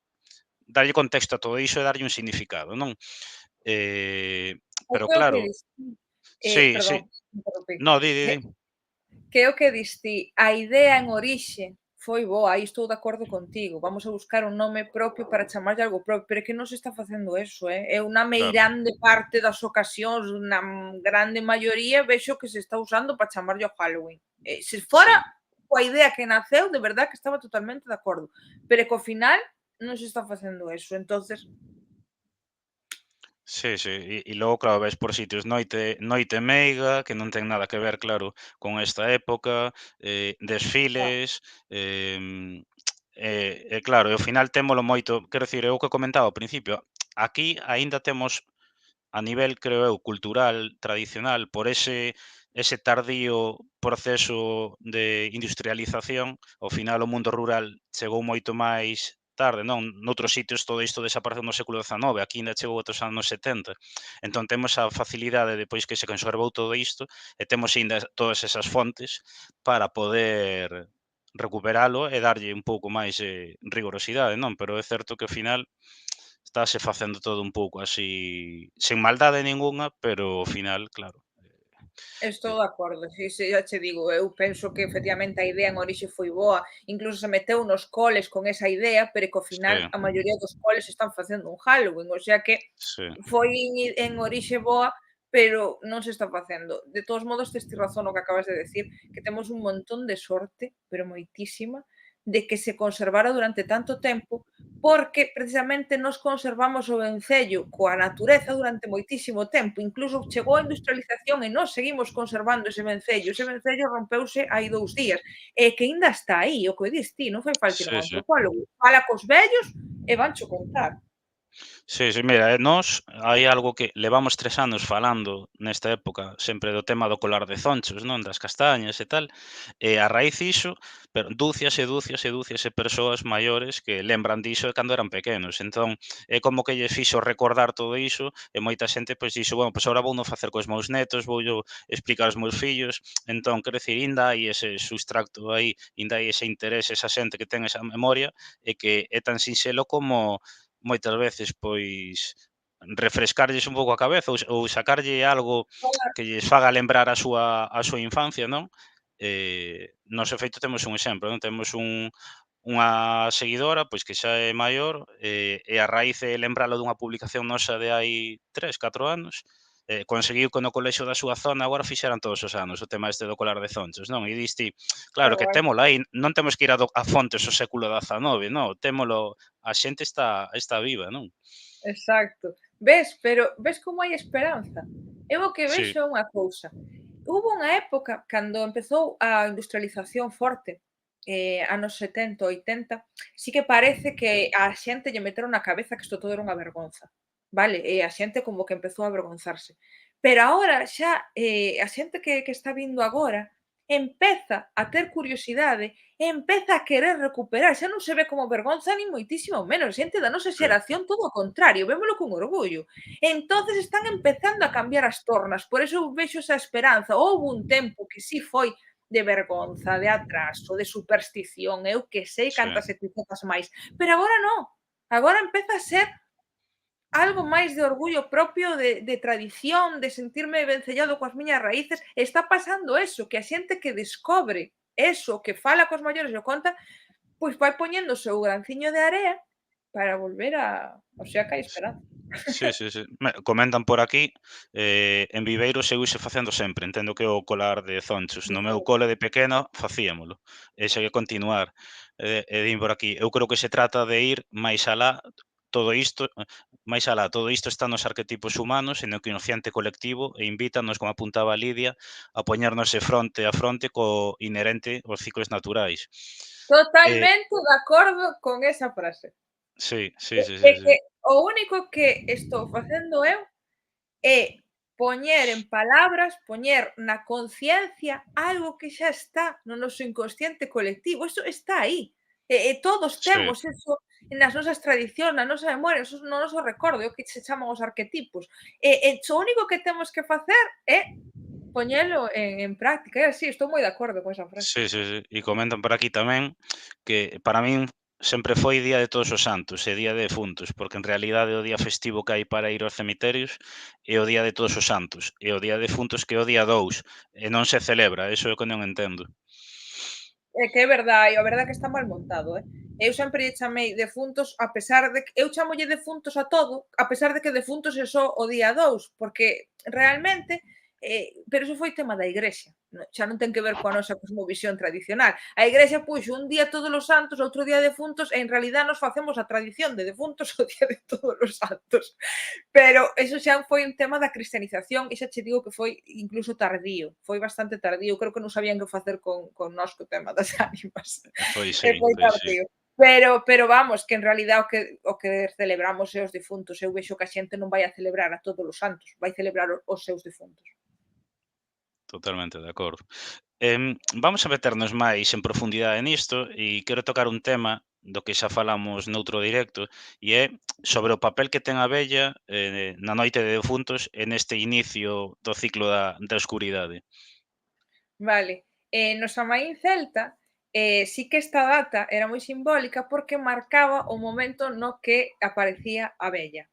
darlle contexto a todo iso e darlle un significado, non? Eh, o pero que o que claro, dis ti, sí, sí. perdón, interrompi. No, di, di, Que di. que é o que dis ti, a idea en orixe foi boa, aí estou de acordo contigo, vamos a buscar un nome propio para chamarlle algo propio, pero é que non se está facendo eso, é unha Claro. meirande parte das ocasións, na grande maioría vexo que se está usando para chamarlle ao Halloween. Se fora Sí. coa idea que naceu, de verdad que estaba totalmente de acordo, pero é que ao final non se está facendo eso, entonces Sí, sí, e logo, claro, ves por sitios Noite Meiga, que non ten nada que ver, claro, con esta época, ah, desfiles, claro, e ao final témolo moito, quero dicir, é o que comentaba ao principio, aquí aínda temos a nivel, creo eu, cultural, tradicional, por ese tardío proceso de industrialización, ao final o mundo rural chegou moito máis tarde, non? Noutros sitios todo isto desapareceu no século XIX, aquí ainda chegou outros anos 70. Entón temos a facilidade depois que se conservou todo isto e temos aínda todas esas fontes para poder recuperalo e darlle un pouco máis de rigorosidade, non? Pero é certo que ao final estáse facendo todo un pouco así, sen maldade ningunha, pero ao final, claro, estou eh, de acordo, si, si, xa che digo, eu penso que efectivamente a idea en orixe foi boa, incluso se meteu nos coles con esa idea, pero que ao final sí, a maioría dos coles están facendo un Halloween, o sea que sí, foi en orixe boa, pero non se está facendo. De todos modos, tes ti razón no que acabas de decir, que temos un montón de sorte, pero moitísima, de que se conservara durante tanto tempo, porque precisamente nos conservamos o vencello coa natureza durante moitísimo tempo. Incluso chegou a industrialización e nós seguimos conservando ese vencello. Ese vencello rompeuse hai 2 días, e que aínda está aí, o que dis ti, non fai falta ir a sí, un sí. antropólogo. Fala cos vellos e vancho contar. Sí, sí, mira, nós hai algo que levamos 3 anos falando nesta época sempre do tema do colar de zonchos, non, das castañas e tal, e a raíz iso, pero dúcias e dúcias e dúcias de persoas maiores que lembran diso de cando eran pequenos. Entón, é como que lle fixo recordar todo iso e moita xente pois dixo, bueno, pois agora vouno facer cos meus netos, voullo explicar aos meus fillos. Entón, quero dicir, inda hai ese substrato aí, inda hai ese interese, esa xente que ten esa memoria e que é tan sinxelo como moitas veces, pois, refrescarlles un pouco a cabeza ou sacarlle algo que lles faga lembrar a súa infancia, non? Nós, de feito, temos un exemplo, non? Temos unha seguidora, pois, que xa é maior, e a raíz de lembralo dunha publicación nosa de hai 3 4 anos, conseguiu que no colexio da súa zona agora fixeran todos os anos o tema este do colar de zonchos, non? E diste, Que claro, que guai. témolo aí, non temos que ir a fontes do século XIX, non, témolo, a xente está viva, non? Exacto. Ves, pero ves como hai esperanza? Eu o que Sí, vexo é unha cousa. Hubo unha época cando empezou a industrialización forte, anos 70, 80, sí que parece que a xente lle meteron na cabeza que isto todo era unha vergonza, vale? E a xente como que empezou a avergonzarse. Pero agora xa, a xente que está vindo agora empeza a ter curiosidade e empeza a querer recuperar, xa non se ve como vergonza nin moitísimo menos, xente da nosa sí, xeración todo o contrario, vémolo con orgullo. Entonces están empezando a cambiar as tornas, por eso eu vexo esa esperanza. Houbo un tempo que si foi de vergonza, de atraso, de superstición, eu que sei sí, cantas etiquetas máis, pero agora non, agora empeza a ser algo máis de orgullo propio, de tradición, de sentirme vencellado coas miñas raíces. Está pasando eso, que a xente que descobre eso, que fala cos maiores e o conta, pois vai poñendo o seu granciño de area para volver o sea que hai sí. esperanza. Sí, sí, sí. Comentan por aquí, en Viveiro seguise facendo sempre, entendo que o colar de zonchos. No meu cole de pequeno facíamolo, e segue continuar. Din por aquí, eu creo que se trata de ir máis alá, todo isto máis alá, todo isto está nos arquetipos humanos e no inconsciente colectivo e invítanos, como apuntaba Lidia, a poñernos fronte a fronte co inherente aos ciclos naturais. Eh, Totalmente de acordo con esa frase. sí, É sí, sí, sí, é que sí. o único que estou facendo eu é poñer en palabras, poñer na conciencia algo que xa está no noso inconsciente colectivo, eso está aí. Todos Sí, temos eso nas nosas tradicións, na nosa memoria, no noso recordo, é o que se chaman os arquetipos. O único que temos que facer é poñelo en práctica. É así, estou moi de acordo con esa frase. sí, sí, sí. E comentan por aquí tamén que para min sempre foi Día de Todos os Santos e Día de Defuntos, porque en realidade o día festivo que hai para ir aos cemiterios é o Día de Todos os Santos, e o Día de Defuntos que é o día 2 e non se celebra, eso é o que non entendo. É que é verdade, a verdade é que está mal montado, eh. Eu sempre lle chamei defuntos, a pesar de que eu chamolle defuntos a todo, a pesar de que defuntos é só o día 2, porque realmente, pero iso foi tema da Igrexa, xa non ten que ver coa nosa cosmovisión tradicional. A Igrexa puxo un día todos os santos, outro día defuntos, e en realidad nos facemos a tradición de defuntos o día de todos os santos. Pero eso xa foi un tema da cristianización e xa che digo que foi incluso tardío, foi bastante tardío, creo que non sabían que facer con nós co tema das ánimas, e foi Pois sí. tardío. Pero vamos, que en realidad o que celebramos é os difuntos, eu vexo que a xente non vai a celebrar a todos os santos, vai celebrar os seus difuntos. Totalmente de acordo. Vamos a meternos máis en profundidade nisto e quero tocar un tema do que xa falamos noutro directo e é sobre o papel que ten a vella na noite de defuntos e neste inicio do ciclo da escuridade. Vale, no Samaín celta, sí que esta data era moi simbólica porque marcaba o momento no que aparecía a vella.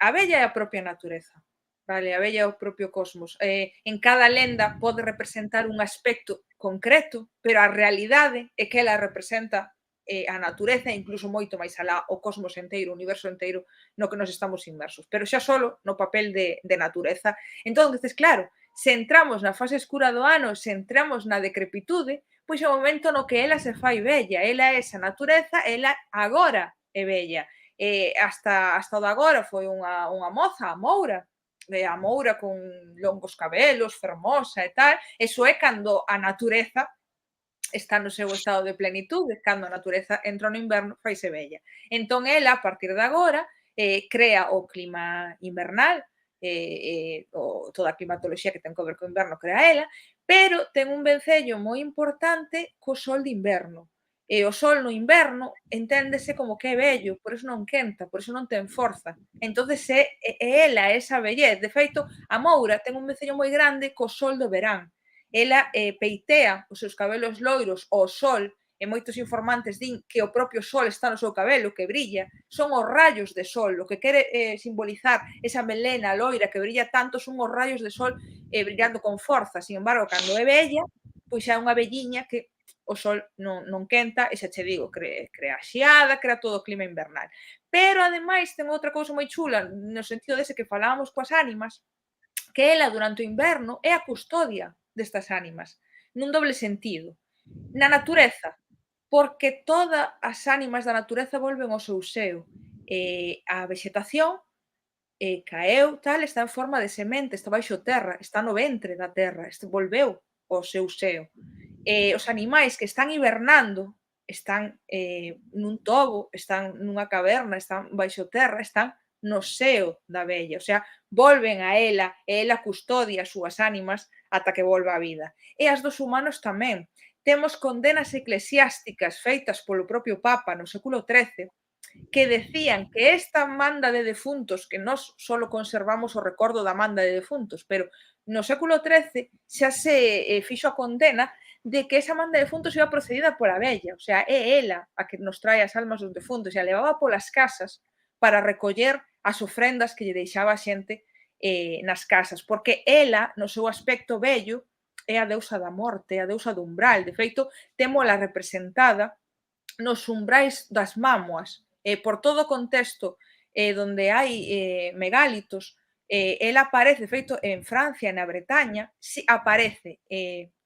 A bella é a propia natureza, vale? A bella é o propio cosmos. En cada lenda pode representar un aspecto concreto, pero a realidade é que ela representa a natureza e incluso moito máis alá, o cosmos enteiro, o universo enteiro no que nos estamos inmersos. Pero xa solo no papel de natureza. Entonces, claro, se entramos na fase escura do ano, se entramos na decrepitude, pois é o momento no que ela se fai bella, ela é esa natureza, ela agora é bella. Hasta o de agora foi unha moza, a Moura con longos cabelos, fermosa e tal, eso é cando a natureza está no seu estado de plenitude, cando a natureza entra no inverno, faise bella. Entón, ela, a partir de agora, crea o clima invernal, toda a climatoloxía que ten que ver co inverno crea ela, pero ten un vencello moi importante co sol de inverno. E o sol no inverno enténdese como que é vello, por iso non quenta, por iso non ten forza. Entonces é ela, esa vellez. De feito, a Moura ten un vencello moi grande co sol do verán. Ela peitea os seus cabelos loiros ao sol e moitos informantes din que o propio sol está no seu cabelo, que brilla, son os rayos de sol, o que quere simbolizar esa melena loira que brilla tanto son os rayos de sol brillando con forza. Sin embargo, cando é bella, pois xa é unha velliña que o sol non quenta e xa che digo, crea xiada, crea todo o clima invernal. Pero ademais ten outra cousa moi chula, no sentido dese que falábamos coas ánimas, que ela durante o inverno é a custodia destas ánimas, nun doble sentido. Na natureza, porque todas as ánimas da natureza volven ao seu seo. A vexetación caeu, tal, está en forma de semente, está baixo terra, está no ventre da terra, volveu ao seu seo. Os animais que están hibernando están nun tobo, están nunha caverna, están baixo terra, están no seo da vella, o sea, volven a ela e ela custodia as súas ánimas ata que volva a vida. E as dos humanos tamén. Temos condenas eclesiásticas feitas polo propio Papa no século XIII que decían que esta manda de defuntos, que nós solo conservamos o recordo da manda de defuntos, pero no século XIII xa se fixo a condena de que esa manda de defuntos iba procedida pola vella, o sea, é ela a que nos trae as almas dos defuntos, e a levaba polas casas para recoller as ofrendas que lle deixaba a xente nas casas, porque ela, no seu aspecto bello, é a deusa da morte, é a deusa do umbral, de feito, témola representada nos umbrais das mámoas, por todo o contexto donde hai megálitos, ela aparece, feito en Francia e na Bretaña, si, aparece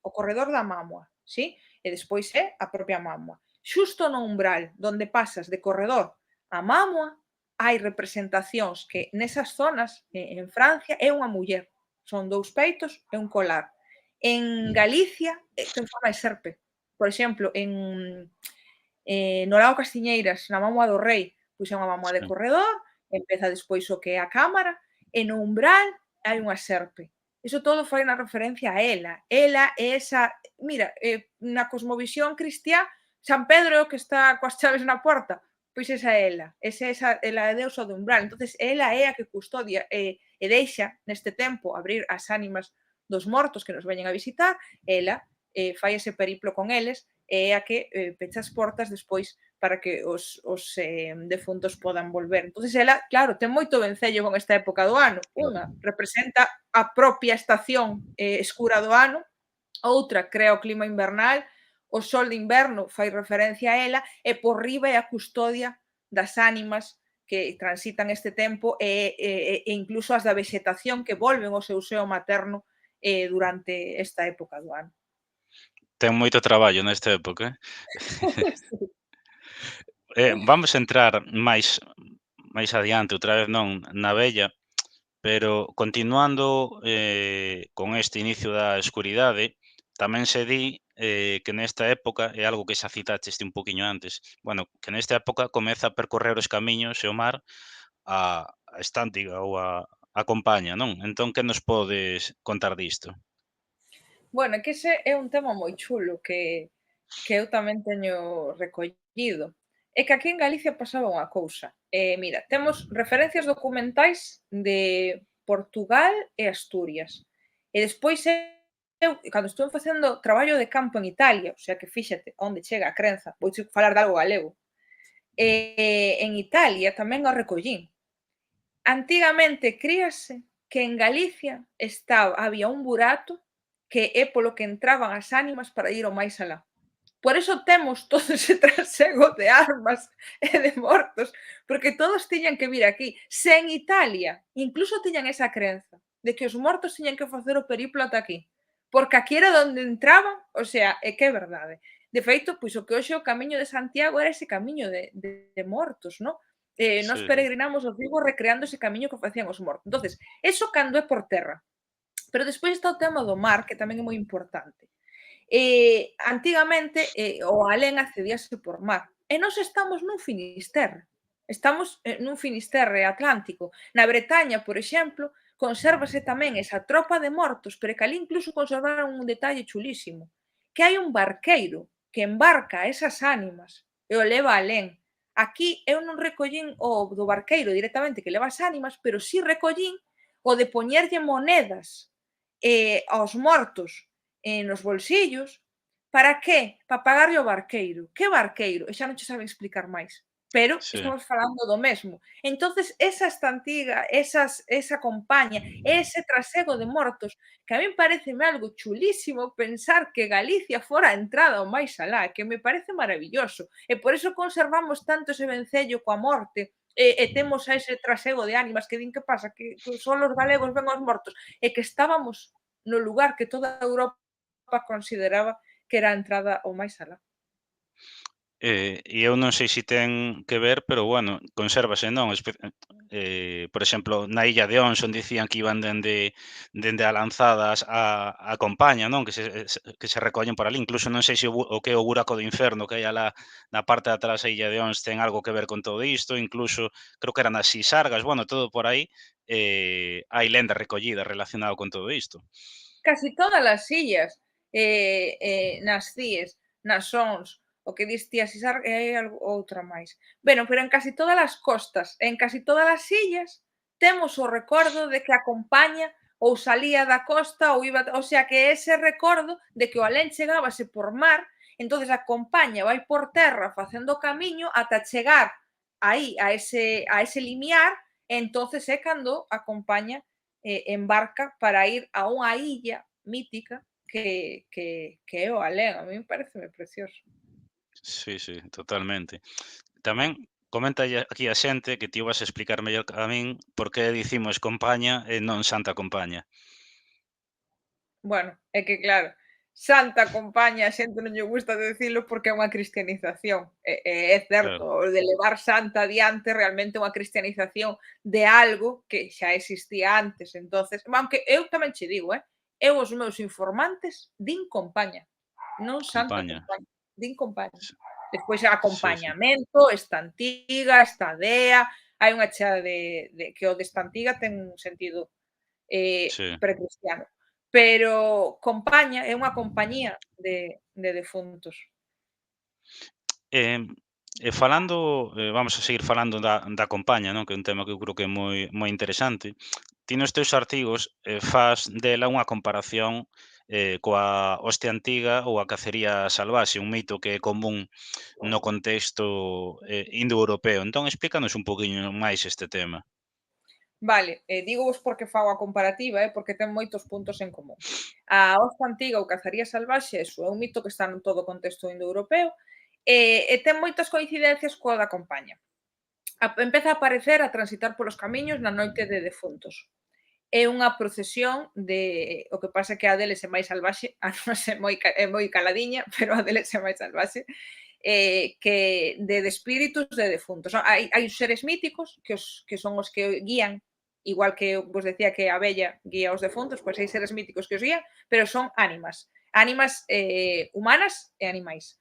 o corredor da mámoa, sí? E despois é a propia mámoa. Xusto no umbral, donde pasas de corredor a mámoa, hai representacións que nesas zonas, en Francia, é unha muller. Son 2 peitos e un colar. En Galicia, ten forma de serpe. Por exemplo, no lago Castiñeiras, na mámoa do rei, pois é unha mámoa de Sí. corredor, empeza despois o que é a cámara, e no umbral hai unha serpe. Iso todo fai unha referencia a ela. Ela é esa, mira, na cosmovisión cristiá, San Pedro é o que está coas chaves na porta, pois esa é ela, ela é a deusa do umbral. Entonces ela é a que custodia e deixa neste tempo abrir as ánimas dos mortos que nos veñen a visitar, ela fai ese periplo con eles e é a que pecha as portas despois para que os defuntos podan volver. Entonces ela, claro, ten moito vencello con esta época do ano. Unha, representa a propia estación escura do ano, outra, crea o clima invernal, o sol de inverno fai referencia a ela, e por riba é a custodia das ánimas que transitan este tempo e incluso as da vexetación que volven ao seu seo materno durante esta época do ano. Ten moito traballo nesta época, eh? Sí. Vamos entrar máis adiante, outra vez non na vella, pero continuando, con este inicio da escuridade, tamén se di, que nesta época, é algo que xa citaches ti un poquiño antes, bueno, que nesta época comeza a percorrer os camiños e o mar a Estántiga ou a compaña, non? Entón, que nos podes contar disto? Bueno, é que ese é un tema moi chulo que eu tamén teño recollido. É que aquí en Galicia pasaba unha cousa. Mira, temos referencias documentais de Portugal e Asturias. E despois eu, cando estuve facendo traballo de campo en Italia, o sea que fíxate onde chega a crenza, vou falar de algo galego, en Italia tamén o recollín. Antigamente críase que en Galicia había un burato que é polo que entraban as ánimas para ir ao máis alá. Por eso temos todo ese trasego de armas e de mortos, porque todos tiñan que vir aquí. Se en Italia incluso tiñan esa crenza de que os mortos tiñan que facer o periplo ata aquí, porque aquí era onde entraban, o sea, é que é verdade. De feito, pois o que hoxe é o Camiño de Santiago era ese camiño de mortos, non? Nós Sí, sí. peregrinamos os vivos recreando ese camiño que facían os mortos. Entonces, eso cando é por terra. Pero despois está o tema do mar, que tamén é moi importante. Antigamente o alén accedíase por mar. E nós estamos nun Finisterre. Estamos nun Finisterre atlántico. Na Bretaña, por exemplo, consérvase tamén esa tropa de mortos, pero que ali incluso conservaron un detalle chulísimo, que hai un barqueiro que embarca esas ánimas e o leva alén. Aquí eu non recollín o do barqueiro directamente que leva as ánimas, pero si recollín o de poñerlle monedas aos mortos nos bolsillos, para que? Para pagarlle ao barqueiro. Que barqueiro? E xa non che saben explicar máis, pero Sí. estamos falando do mesmo. Entonces, esa estantiga, esa compaña, ese trasego de mortos, que a min pareceme algo chulísimo pensar que Galicia fora a entrada ao máis alá, que me parece maravilloso, e por eso conservamos tanto ese vencello coa morte temos a ese trasego de ánimas que din que pasa, que só os galegos ven os mortos, e que estábamos no lugar que toda Europa consideraba que era a entrada ao máis alá. E eu non sei se ten que ver, pero bueno, consérvase, non? Por exemplo, na illa de Onson dicían que iban dende a Lanzadas a Compaña, non? Que se recollen por ali. Incluso non sei se o que é o buraco do inferno que hai alá na parte de atrás da illa de Ons ten algo que ver con todo isto. Incluso creo que eran as Sisargas, bueno, todo por aí, hai lenda recollida relacionado con todo isto. Casi todas as illas, nas CIES, nas ONS, o que dis ti, Sisar, e hai outra máis. Bueno, pero en casi todas as costas, en casi todas as illas, temos o recordo de que a compaña ou salía da costa ou iba, o sea, que ese recordo de que o alén chegábase por mar, entonces a compaña vai por terra facendo o camiño ata chegar aí a ese limiar, e entonces é cando a compaña embarca para ir a unha illa mítica que é o Alén. A mí parece precioso. Sí, sí, totalmente. Tamén coméntalle aquí a xente que ti o vas a explicar mellor que a min por que dicimos Compaña e non Santa Compaña. Bueno, é que claro, Santa Compaña a xente non lle gusta decilo porque é unha cristianización. É certo, Claro, o de levar Santa adiante realmente é unha cristianización de algo que xa existía antes. Entonces, aunque eu tamén che digo, eu os meus informantes din Compaña, non Santa Compaña. Compaña, din Compaña. S Despois Sí, sí, acompañamento, esta antiga, esta dea, hai unha chea de que o de esta antiga ten un sentido sí. precristiano. Pero compaña é unha compañía de defuntos. Em, e falando, vamos a seguir falando da Compaña, non? Que é un tema que eu creo que é moi interesante. Ti nos teus artigos, fas dela unha comparación, coa hostia antiga ou a cacería salvaxe, un mito que é común no contexto, indoeuropeo. Entón explícanos un poquiño máis este tema. Vale, dígovos por que fago a comparativa, porque ten moitos puntos en común. A hosta antiga ou cazaría salvaxe, eso é un mito que está en todo o contexto indoeuropeo, e ten moitas coincidencias coa da compaña. Empeza a aparecer a transitar polos camiños na noite de defuntos. É unha procesión de, o que pasa é que a deles é máis salvaxe, a nosa é moi caladiña, pero a deles é máis salvaxe, que de espíritus de defuntos. Hai os seres míticos que son os que guían, igual que eu vos decía que a vella guía os defuntos, pois hai seres míticos que os guían, pero son ánimas humanas e animais.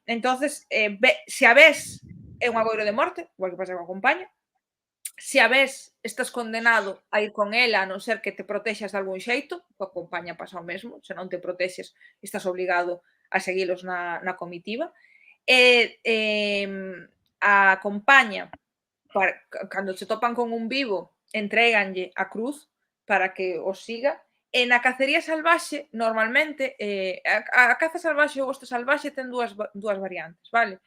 Entonces, se a ves é un agoiro de morte, igual que pasa coa compaña, se a ves estás condenado a ir con ela a non ser que te protexas de algún xeito, coa compaña pasa o mesmo, se non te protexes estás obligado a seguilos na comitiva. E a compaña, cando se topan con un vivo, entréganlle a cruz para que os siga. E na cacería salvaxe, normalmente, a caza salvaxe ou hoste salvaxe ten dúas variantes, vale?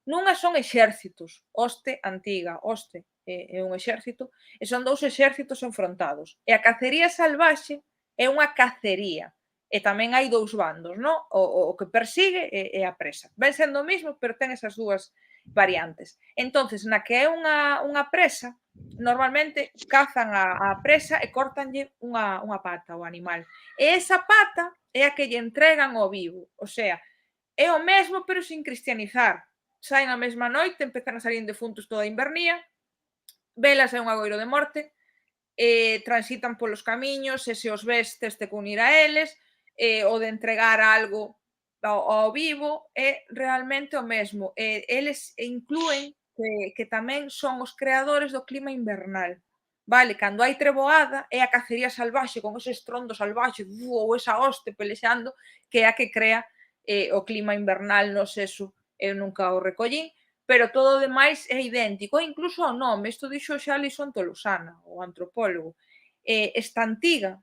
Nunhas son exércitos, hoste antiga, hoste é un exército, e son dous exércitos enfrontados. E a cacería salvaxe é unha cacería, e tamén hai dous bandos, non? O que persigue e a presa. Ven sendo o mismo, pero ten esas dúas variantes. Entonces, na que é unha presa, normalmente cazan a presa e córtanlle unha pata ao animal. E esa pata é a que lle entregan ao vivo. O sea, é o mesmo, pero sin cristianizar. Saen a mesma noite, empezan a salir defuntos toda a invernía, velas é un agoiro de morte, transitan polos camiños, e se os ves tes que unir a eles, o de entregar algo ao vivo é realmente o mesmo. Eles inclúen que tamén son os creadores do clima invernal. Vale, cando hai treboada é a cacería salvaxe con ese estrondo salvaxe, ou esa hoste pelexando, que é a que crea o clima invernal no seso. Eu nunca o recollín, pero todo o demais é idéntico, e incluso o nome, isto dixo xa Alison Tolosana, o antropólogo. Esta antiga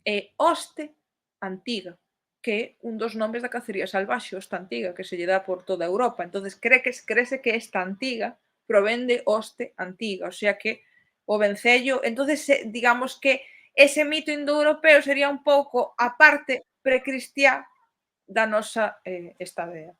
é hoste antiga, que é un dos nomes da cacería salvaxe, hoste antiga, que se lle dá por toda Europa. Entonces crese que esta antiga provén de hoste antiga, o sea que o vencello, entonces digamos que ese mito indoeuropeo sería un pouco a parte precristiá da nosa esta dea.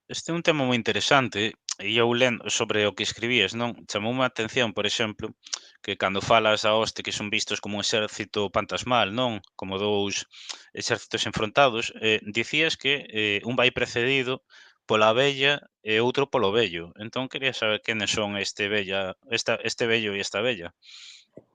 Este é un tema moi interesante. E eu lendo sobre o que escribías, non, chamoume a atención, por exemplo, que cando falas a hoste que son vistos como un exército pantasmal, non, como dous exércitos enfrontados, dicías que un vai precedido pola vella e outro polo vello. Entón quería saber quenes son este vello e esta vella.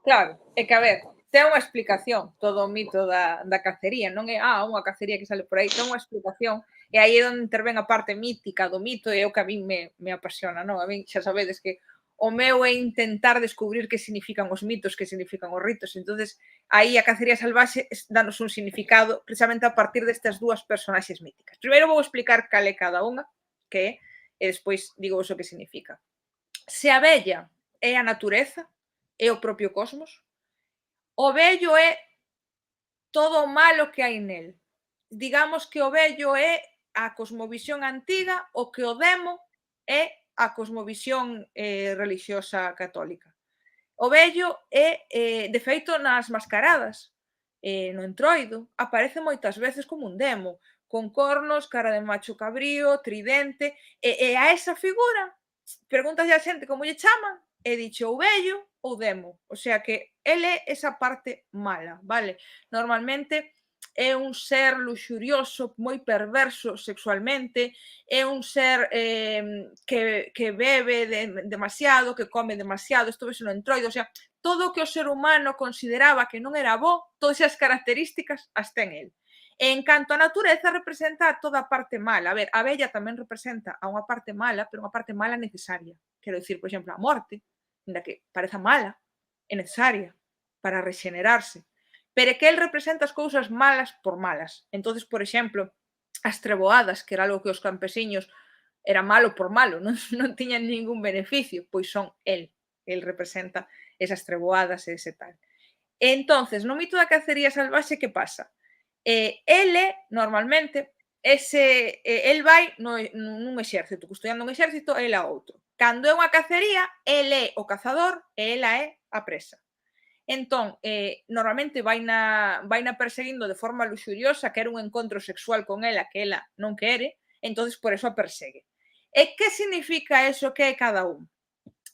Claro, é que a ver, ten unha explicación todo o mito da cacería, non é unha cacería que sale por aí, ten unha explicación e aí é onde intervén a parte mítica do mito e é o que a min me apasiona, non? A min xa sabedes que o meu é intentar descubrir que significan os mitos, que significan os ritos, entonces aí a cacería salvaxe danos un significado precisamente a partir destas dúas personaxes míticas. Primeiro vou explicar cal é cada unha, que é, e despois digo o que significa. Se a bella é a natureza, é o propio cosmos, o vello é todo o malo que hai nel. Digamos que o vello é a cosmovisión antiga, o que o demo é a cosmovisión relixiosa católica. O vello é, de feito, nas mascaradas, no entroido, aparece moitas veces como un demo, con cornos, cara de macho cabrío, tridente, e a esa figura pregúntalle a xente como lle chaman e diche ou vello ou demo. O sea que ele é esa parte mala, vale? Normalmente é un ser luxurioso, moi perverso sexualmente, é un ser que bebe demasiado, que come demasiado, isto vese no entroido, o sea, todo o que o ser humano consideraba que non era bo, todas esas características as ten el. E en canto a natureza representa toda a parte mala. A ver, a bella tamén representa a unha parte mala, pero unha parte mala necesaria. Quero dicir, por exemplo, a morte, ainda que pareza mala, é necesaria para regenerarse. Pero é que el representa as cousas malas por malas. Entonces, por exemplo, as treboadas, que era algo que os campesiños era malo por malo, non tiñan ningún beneficio, pois son el. El representa esas treboadas e ese tal. E entonces, no mito da cacería salvaxe, que pasa? Ele, normalmente, el vai nun exército, custodiando un exército, el a outro. Cando é unha cacería, el é o cazador e ela é a presa. Entón, normalmente vaina perseguindo de forma luxuriosa, quere un encontro sexual con ela que ela non quere, entonces por eso a persegue. E que significa eso que é cada un?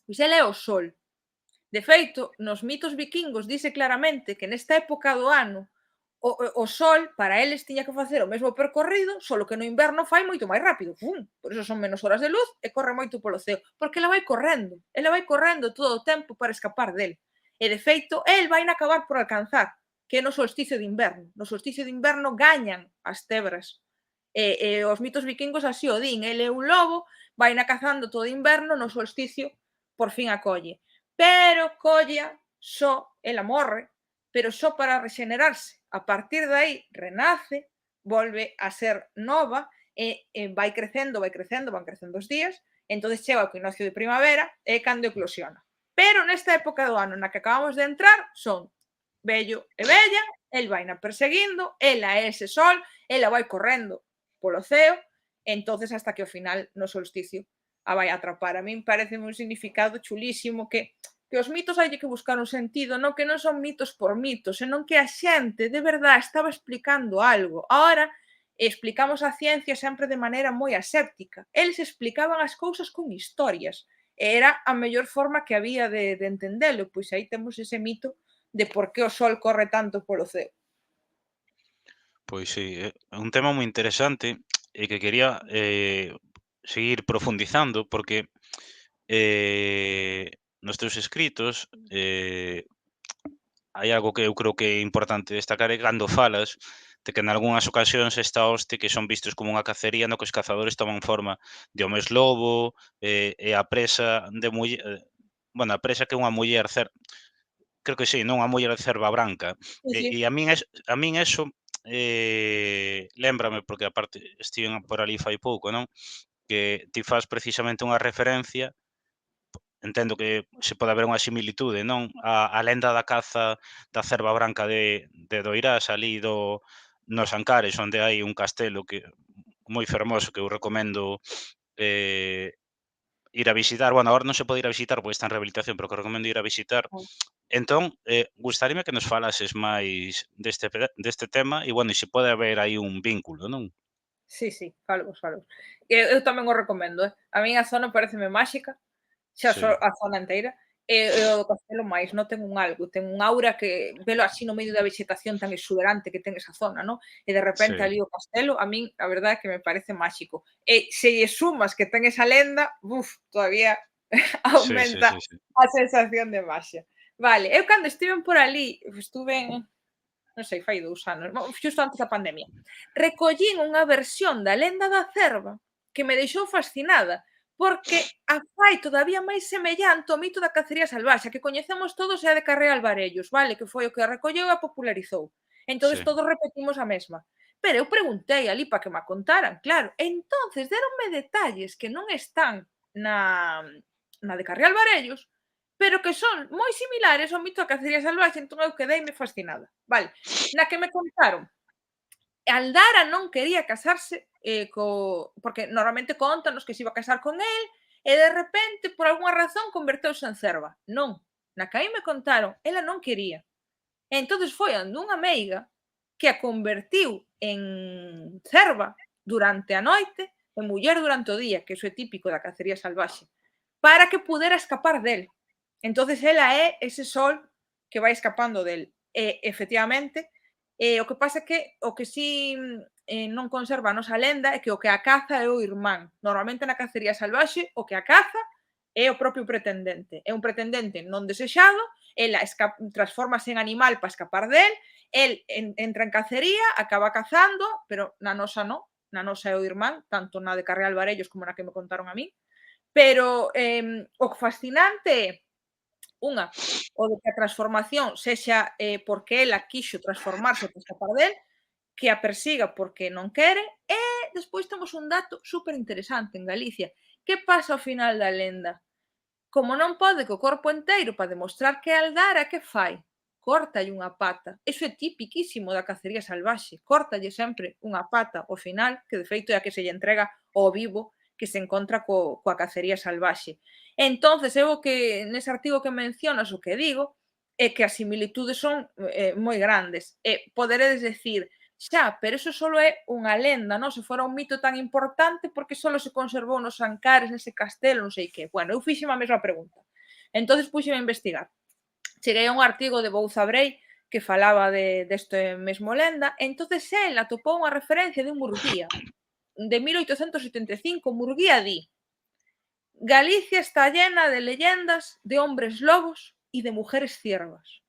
Pois ele é o sol. De feito, nos mitos vikingos dice claramente que nesta época do ano o sol para eles tiña que facer o mesmo percorrido, solo que no inverno fai moito máis rápido. Fum, por eso son menos horas de luz e corre moito polo ceo, porque ela vai correndo todo o tempo para escapar del. E de feito, el vai acabar por alcanzar, que é no solsticio de inverno. No solsticio de inverno gañan as tebras. E os mitos vikingos así o din, ele é un lobo, vai cazando todo inverno, no solsticio por fin a colle. Pero colla só, ela morre, pero só para rexenerarse. A partir de aí renace, volve a ser nova e vai crecendo, van crecendo os días, entonces chega o equinoccio de primavera e cando eclosiona. Pero nesta época do ano na que acabamos de entrar son vello e bella, el vai perseguindo, ela é ese sol, ela vai correndo polo ceo, entonces hasta que ao final no solsticio a vai atrapar. A min parece un significado chulísimo que os mitos hai que buscar un sentido, non que non son mitos por mitos, senón que a xente de verdade estaba explicando algo. Ahora explicamos a ciencia sempre de maneira moi aséptica. Eles explicaban as cousas con historias. E era a mellor forma que había de entendelo, pois aí temos ese mito de por que o sol corre tanto polo ceo. Pois sí, é un tema moi interesante e que quería seguir profundizando porque nos teus escritos hai algo que eu creo que é importante destacar é cando falas de que en algunhas ocasións esta hoste que son vistos como unha cacería no que os cazadores toman forma de homes lobo e a presa de bueno, a presa que é unha muller creo que sí, non unha muller de cerva branca. Sí, E, sí. e a min eso lémbrame, porque aparte estiven por ali fai pouco, non? Que ti fas precisamente unha referencia, entendo que se pode haber unha similitude, non? A lenda da caza da cerva branca de Doirás, ali nos Ancares, onde hai un castelo que moi fermoso que eu recomendo eh, ir a visitar. Bueno, agora non se pode ir a visitar porque está en rehabilitación, pero que recomendo ir a visitar. Entón, gustaríame que nos falases máis deste tema e, bueno, e se pode haber aí un vínculo, non? Sí, falvos. Eu tamén o recomendo, A min a zona pareceme máxica, xa só Sí, a zona enteira, e o do castelo máis, non ten un algo, ten un aura que velo así no medio da vexetación tan exuberante que ten esa zona, non? E de repente sí, ali o castelo, a min a verdade é que me parece máxico. E se lle sumas que ten esa lenda, todavía sí, sí, aumenta sí, sí. a sensación de maxia. Vale, eu cando estiven por ali, estuve non sei, fai 2 anos, xusto antes da pandemia, recollín unha versión da Lenda da Cerva que me deixou fascinada, porque a fai todavía máis semellante ao mito da cacería salvaxe, que coñecemos todos é a de Carré Alvarellos, vale, que foi o que a recolleu e a popularizou. Entonces Sí, todos repetimos a mesma. Pero eu preguntei ali para que me contaran, claro, entonces deronme detalles que non están na de Carré Alvarellos, pero que son moi similares ao mito da cacería salvaxe, entón eu quedeime fascinada. Vale, na que me contaron, Aldara non quería casarse, porque normalmente contanos que se iba a casar con el e de repente, por algunha razón, converteuse en cerva. Non, na que aí me contaron, ela non quería. E entonces foi onde unha meiga que a convertiu en cerva durante a noite e muller durante o día, que iso é típico da cacería salvaxe, para que pudera escapar del. Entonces ela é ese sol que vai escapando del. E efectivamente, o que pasa é que o que si non conserva a nosa lenda é que o que a caza é o irmán. Normalmente na cacería salvaxe o que a caza é o propio pretendente. É un pretendente non desexado, ela transfórmase en animal para escapar del, el entra en cacería, acaba cazando, pero na nosa non, na nosa é o irmán, tanto na de Carré Alvarellos como na que me contaron a min. Pero o fascinante é, unha, o de que a transformación sexa porque ela quixo transformarse para escapar del, que a persiga porque non quere, e despois temos un dato super interesante en Galicia. Que pasa ao final da lenda? Como non pode co corpo enteiro para demostrar que é Aldara, que fai? Córtalle unha pata. Iso é tipiquísimo da cacería salvaxe. Córtalle sempre unha pata ao final, que de feito é a que se lle entrega ao vivo que se encontra coa cacería salvaxe. Entonces, eu o que nese artigo que mencionas o que digo é que as similitudes son moi grandes. E poderedes decir, xa, pero iso só é unha lenda, non? Se fora un mito tan importante, porque só se conservou nos Ancares, nese castelo, non sei que. Bueno, eu fixeme a mesma pregunta. Entonces puxeme a investigar. Cheguei a un artigo de Bouza Brei que falaba deste mesmo lenda, entonces el atopou unha referencia de un Murguía, de 1875, Murguía di: Galicia está llena de leyendas de hombres lobos y de mujeres ciervas.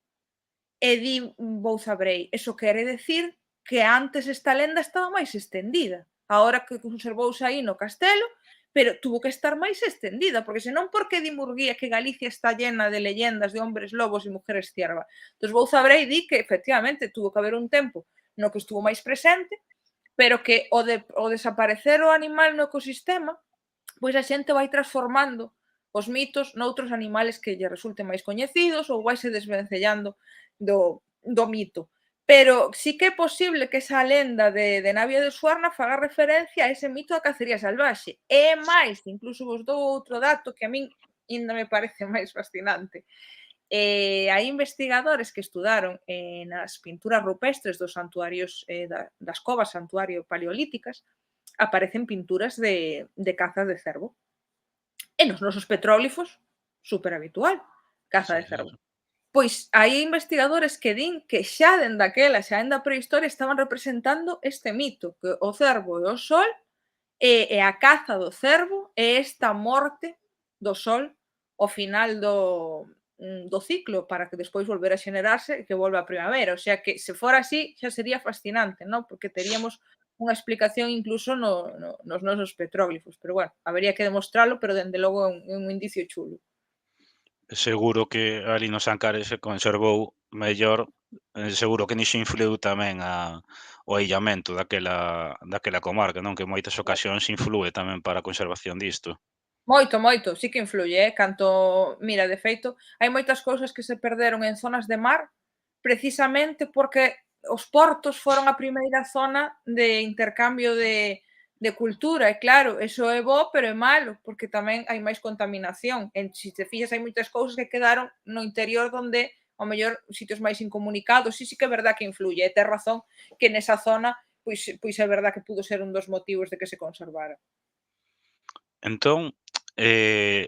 E di Bouza Brei, eso quere decir que antes esta lenda estaba máis estendida. Ahora que conservouse aí no castelo, pero tuvo que estar máis estendida, porque senón por que di Murguía que Galicia está llena de leyendas de hombres lobos e mujeres cierva? Entón Bouza Brei di que efectivamente tuvo que haber un tempo no que estuvo máis presente, pero que o desaparecer o animal no ecosistema, pois a xente vai transformando os mitos noutros animales que lle resulten máis coñecidos ou vaise desvencellando do mito. Pero sí que é posible que esa lenda de Navia de Suarna faga referencia a ese mito da cacería salvaxe. E máis, incluso vos dou outro dato que a min ainda me parece máis fascinante. Hai investigadores que estudaron nas pinturas rupestres dos santuarios das covas santuario paleolíticas, aparecen pinturas de caza de cervo. E nos nosos petróglifos, super habitual, caza sí, de cervo. claro. Pois hai investigadores que din que xa dende aquela, xa dende a prehistoria, estaban representando este mito, que o cervo e o sol, e a caza do cervo e esta morte do sol ao final do ciclo, para que despois volver a xenerarse e que volva a primavera. O sea que, se fora así, xa sería fascinante, non? Porque teríamos unha explicación incluso nos nosos petróglifos. Pero bueno, habería que demostralo, pero dende logo é un indicio chulo. Seguro que ali nos Ancares se conservou mellor, seguro que niso influíu tamén o illamento daquela comarca, non? Que en moitas ocasións inflúe tamén para a conservación disto. Moito, sí que influye, mira, de feito, hai moitas cousas que se perderon en zonas de mar, precisamente porque os portos foron a primeira zona de intercambio de cultura e claro, eso é bo, pero é malo, porque tamén hai máis contaminación. Si te fixas, hai moitas cousas que quedaron no interior donde, ao mellor, sitios máis incomunicados, sí que é verdad que influye, e tes razón que nesa zona pois é verdad que pudo ser un dos motivos de que se conservara. Entón,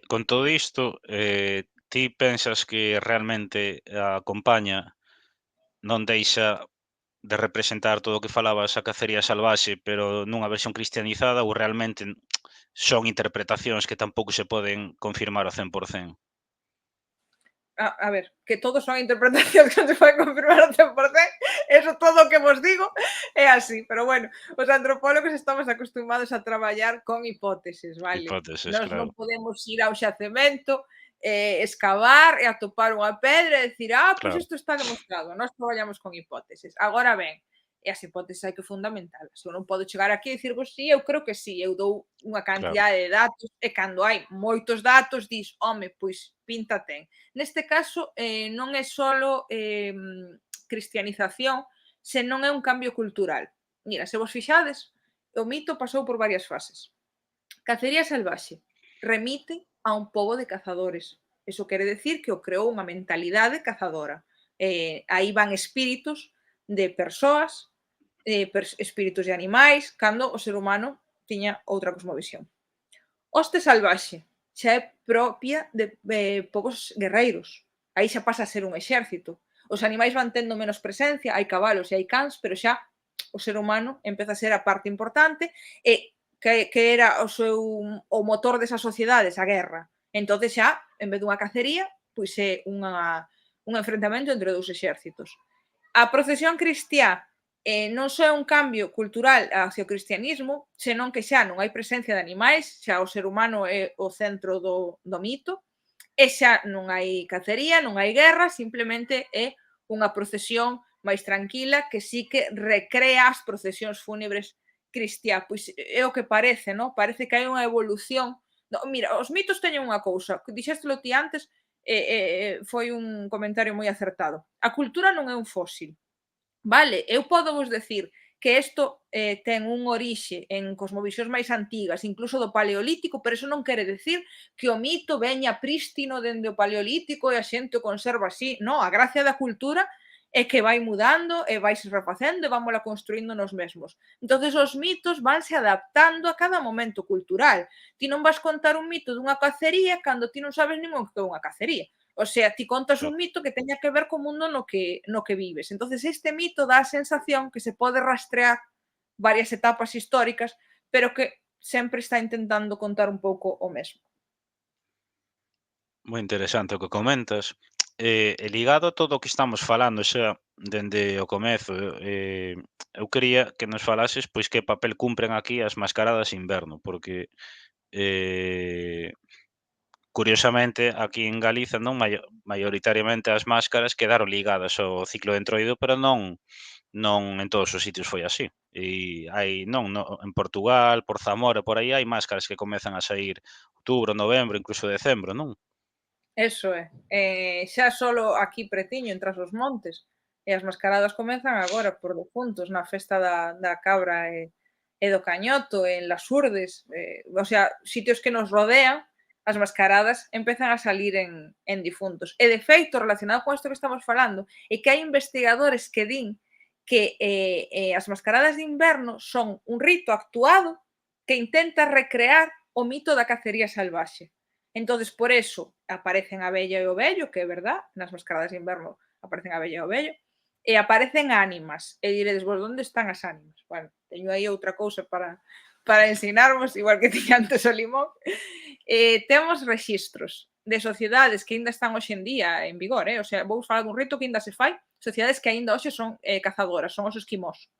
con todo isto, ti pensas que realmente a compaña non deixa de representar todo o que falabas a cacería salvaxe, pero nunha versión cristianizada, ou realmente son interpretacións que tampouco se poden confirmar ao 100%? A ver, que todos son interpretacións que non se poden confirmar ao 100%, eso todo o que vos digo é así, pero bueno, os antropólogos estamos acostumados a traballar con hipóteses, vale? Hipóteses, Nós non claro, podemos ir ao xacemento, escavar e atopar unha pedra e dicir: "Ah, pois claro, isto está demostrado". Nós traballamos con hipóteses. Agora ben, e as hipóteses hai que fundamentalas. Eu non podo chegar aquí e dicirvos sí, eu creo que sí, eu dou unha claro, cantidade de datos e cando hai moitos datos dis: "Home, pois pinta ten". Neste caso, non é solo cristianización, senón é un cambio cultural. Mira, se vos fixades, o mito pasou por varias fases. Cacería salvaxe remite a un pobo de cazadores. Eso quere decir que o creou unha mentalidade cazadora. Aí van espíritus de persoas, espíritus de animais, cando o ser humano tiña outra cosmovisión. Hoste salvaxe xa é propia de povos guerreiros. Aí xa pasa a ser un exército. Os animais van tendo menos presencia, hai cabalos e hai cans, pero xa o ser humano empeza a ser a parte importante e que era o motor desas sociedades, a guerra. Entonces xa, en vez dunha cacería, pois é un enfrentamento entre dous exércitos. A procesión cristiá non só é un cambio cultural hacia o cristianismo, senón que xa non hai presencia de animais, xa o ser humano é o centro do mito, e xa non hai cacería, non hai guerra, simplemente é unha procesión máis tranquila que sí que recrea as procesións fúnebres cristiá. Pois é o que parece, non? Parece que hai unha evolución. No, mira, os mitos teñen unha cousa, que dixéstelo ti antes, foi un comentario moi acertado. A cultura non é un fósil. Vale, eu podo vos decir que isto ten un orixe en cosmovisións máis antigas, incluso do paleolítico, pero iso non quere decir que o mito veña prístino dende o paleolítico e a xente o conserva así. No, a gracia da cultura é que vai mudando e vaise refacendo e vámola construindo nos mesmos. Entonces os mitos vanse adaptando a cada momento cultural. Ti non vas contar un mito dunha cacería cando ti non sabes nin o que é unha cacería. O sea, ti contas un claro. mito que teña que ver co mundo no que vives. Entonces este mito dá a sensación que se pode rastrear varias etapas históricas, pero que sempre está intentando contar un pouco o mesmo. Moi interesante o que comentas. E ligado a todo o que estamos falando xa dende o comezo, eu quería que nos falases pois que papel cumpren aquí as mascaradas de inverno, porque eh, curiosamente aquí en Galiza non maioritariamente as máscaras quedaron ligadas ao ciclo de entroido, pero non en todos os sitios foi así. E hai non, no, en Portugal, por Zamora, por aí hai máscaras que comezan a saír outubro, novembro, incluso decembro, non? Eso é. Xa solo aquí pretiño, en Tras os Montes, e as mascaradas comezan agora por defuntos, na festa da cabra e do cañoto, en Las Urdes, o sea, sitios que nos rodean, as mascaradas empezan a salir en difuntos. E de feito, relacionado con isto que estamos falando, é que hai investigadores que din que as mascaradas de inverno son un rito actuado que intenta recrear o mito da cacería salvaxe. Entonces, por eso aparecen a bella e o vello, que é verdad, nas mascaradas de inverno aparecen a bella e o vello, e aparecen ánimas. E diredes, vos, onde están as ánimas? Bueno, teño aí outra cousa para ensinarvos, igual que tiña antes o limón. Temos rexistros de sociedades que aínda están hoxe en día en vigor, o sea, vou falar dun rito que aínda se fai, sociedades que aínda hoxe son cazadoras, son os esquimós.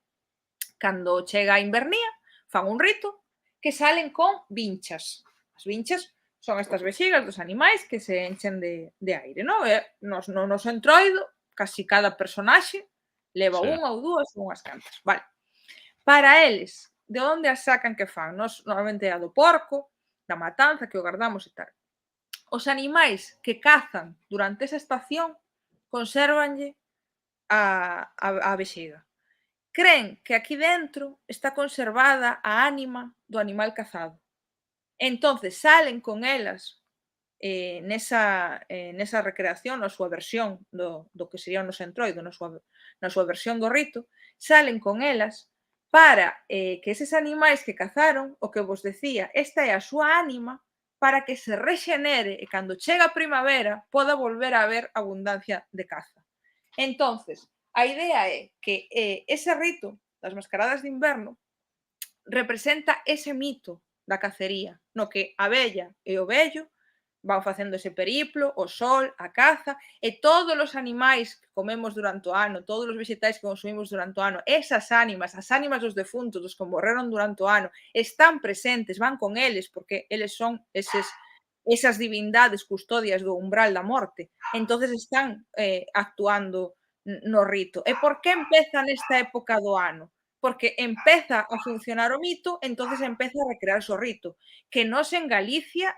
Cando chega a invernía, fan un rito que salen con vinchas. As vinchas son estas vexigas dos animais que se enchen de aire, non? E no noso entroido, casi cada personaxe leva Sí, unha ou dúas ou unhas cantas. Vale. Para eles, de onde as sacan que fan? Nos normalmente é a do porco, da matanza, que o guardamos e tal. Os animais que cazan durante esa estación consérvanlle a vexiga. Cren que aquí dentro está conservada a ánima do animal cazado. Entonces salen con elas nesa recreación, na súa versión do que sería o noso entroido, na súa versión do rito, salen con elas para que eses animais que cazaron, o que vos decía, esta é a súa ánima para que se rexenere e cando chega a primavera poda volver a haber abundancia de caza. Entonces, a idea é que ese rito das mascaradas de inverno representa ese mito da cacería, no que a vella e o vello van facendo ese periplo, o sol, a caza, e todos os animais que comemos durante o ano, todos os vegetais que consumimos durante o ano, esas ánimas, as ánimas dos defuntos, dos que morreron durante o ano, están presentes, van con eles, porque eles son esas divindades custodias do umbral da morte. Entonces están actuando no rito. E por que empeza nesta época do ano? Porque empeza a funcionar o mito, entonces empeza a recrearse o rito. Que nós en Galicia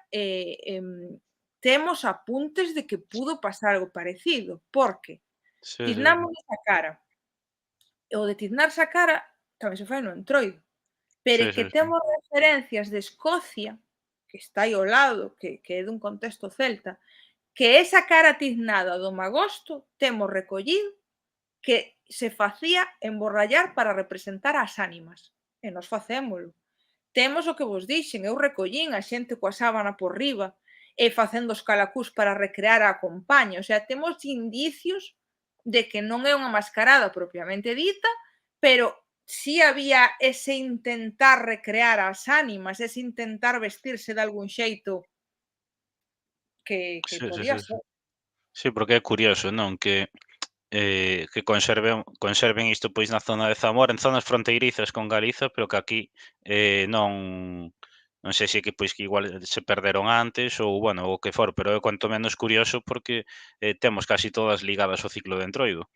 temos apuntes de que pudo pasar algo parecido, porque Sí, sí, sí. tiznámonos a cara. O de tiznarse a cara tamén se fai no Entroido, pero Sí, é sí, que sí. temos referencias de Escocia, que está aí ao lado, que é dun contexto celta, que esa cara tiznada do magosto temos recollido que se facía emborrallar para representar as ánimas, e nós facémolo. Temos o que vos dixen, eu recollín a xente coa sábana por riba e facendo os calacús para recrear a compaña, o sea, temos indicios de que non é unha mascarada propiamente dita, pero si había ese intentar recrear as ánimas, ese intentar vestirse de algún xeito que Sí, sí, podía sí, sí. ser. Sí, porque é curioso, non? Que conserven isto pois na zona de Zamora, en zonas fronteirizas con Galiza, pero que aquí non sei se que pois que igual se perderon antes ou bueno, o que for, pero é cuanto menos curioso porque temos casi todas ligadas ao ciclo de Entroido.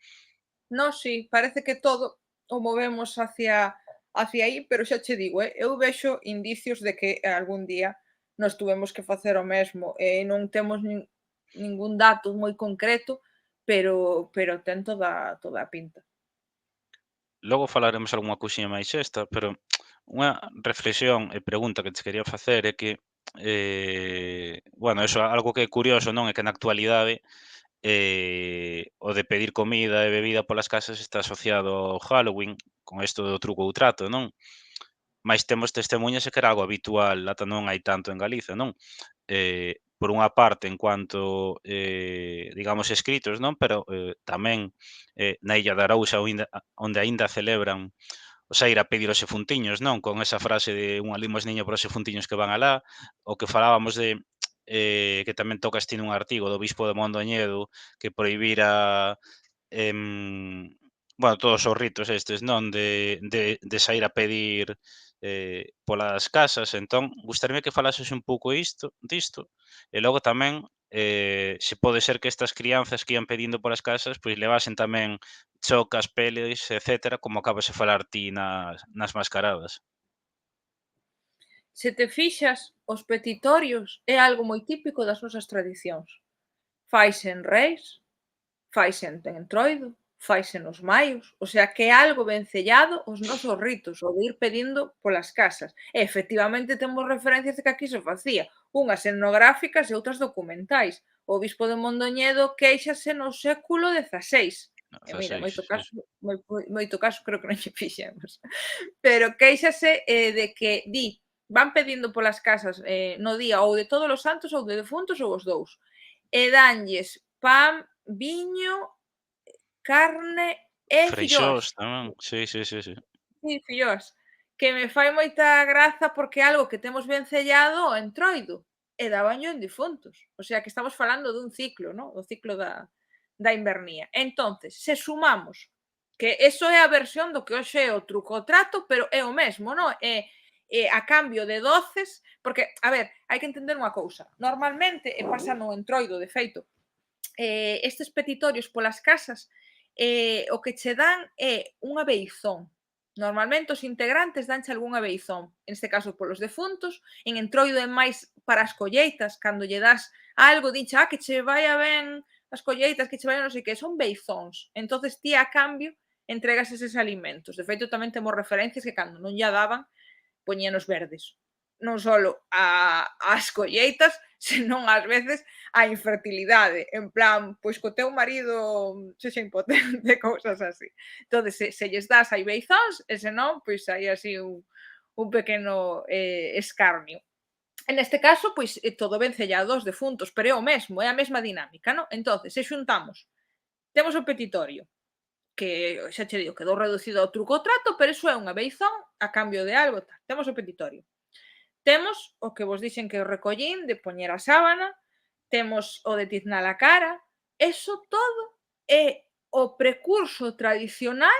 Nós si, parece que todo o movemos hacia aí, pero xa che digo, eu vexo indicios de que algún día nós tuvemos que facer o mesmo, e non temos ningún dato moi concreto, pero ten toda a pinta. Logo falaremos algunha cousiña máis esta, pero unha reflexión e pregunta que te quería facer é que, bueno, eso algo que é curioso, non, é que na actualidade o de pedir comida e bebida polas casas está asociado ao Halloween, con isto do truco ou trato, non? Mais temos testemuñas de que era algo habitual ata non hai tanto en Galiza, non? Por unha parte, en cuanto, digamos, escritos, non? Pero tamén na Illa de Arousa, onde aínda celebran o sea, ir a pedir os efuntiños, non? Con esa frase de unha limosniña por os efuntiños que van alá, o que falábamos de que tamén tocas ti nun artigo do bispo de Mondoñedo que prohibira bueno, todos os ritos estes, non? De saír a pedir polas casas. Entón, gustaríame que falases un pouco disto, e logo tamén se pode ser que estas crianzas que ian pedindo polas casas, pois levasen tamén chocas, peles, etcétera, como acabas de falar ti nas mascaradas. Se te fixas, os petitorios é algo moi típico das nosas tradicións. Faise en Reis, faise en Entroido, faise nos Maios, o sea que é algo vencellado aos nosos ritos, o de ir pedindo polas casas. E efectivamente temos referencias de que aquí se facía, unhas etnográficas e outras documentais. O bispo de Mondoñedo quéixase no século XVI. E mira, 16, moito sí, caso, moito caso creo que non lle fixemos. Pero quéixase de que van pedindo polas casas no día ou de todos os santos ou de defuntos ou os dous. E danlles pan, viño, carne e filloas. freixós tamén, sí, sí, sí, sí. Sí, filloas. Que me fai moita graza porque é algo que temos vencellado ao Entroido e dábanllo en difuntos. O sea que estamos falando dun ciclo, ¿no? O ciclo da invernía. Entonces, se sumamos que eso é a versión do que hoxe é o truco o trato, pero é o mesmo, ¿no? A cambio de doces, porque, a ver, hai que entender unha cousa. Normalmente, e pasa no Entroido, de feito, estes petitorios polas casas, o que che dan é unha beizón. Normalmente os integrantes danche algunha beizón, neste caso polos defuntos, en Entroido é máis para as colleitas, cando lle das algo, dinche, que che vaia ben as colleitas, que che vaia non sei que, son beizóns. Entonces ti a cambio entregas eses alimentos. De feito, tamén temos referencias que cando non lla daban, poñíanos verdes. non só ás colleitas, senón ás veces a infertilidade, en plan, pois co teu marido sexa impotente, cousas así. Entón, se lles das hai beizóns, e senón, pois hai así un pequeno escarnio. En este caso, pois todo vencellado aos defuntos, pero é o mesmo, é a mesma dinámica, non? Entonces, se xuntamos, temos o petitorio, que xa che digo, quedou reducido ao truco o trato, pero iso é unha beizón a cambio de algo tal. Temos o petitorio. Temos o que vos dixen que o recollín de poñer a sábana, temos o de tiznar a cara, eso todo é o precurso tradicional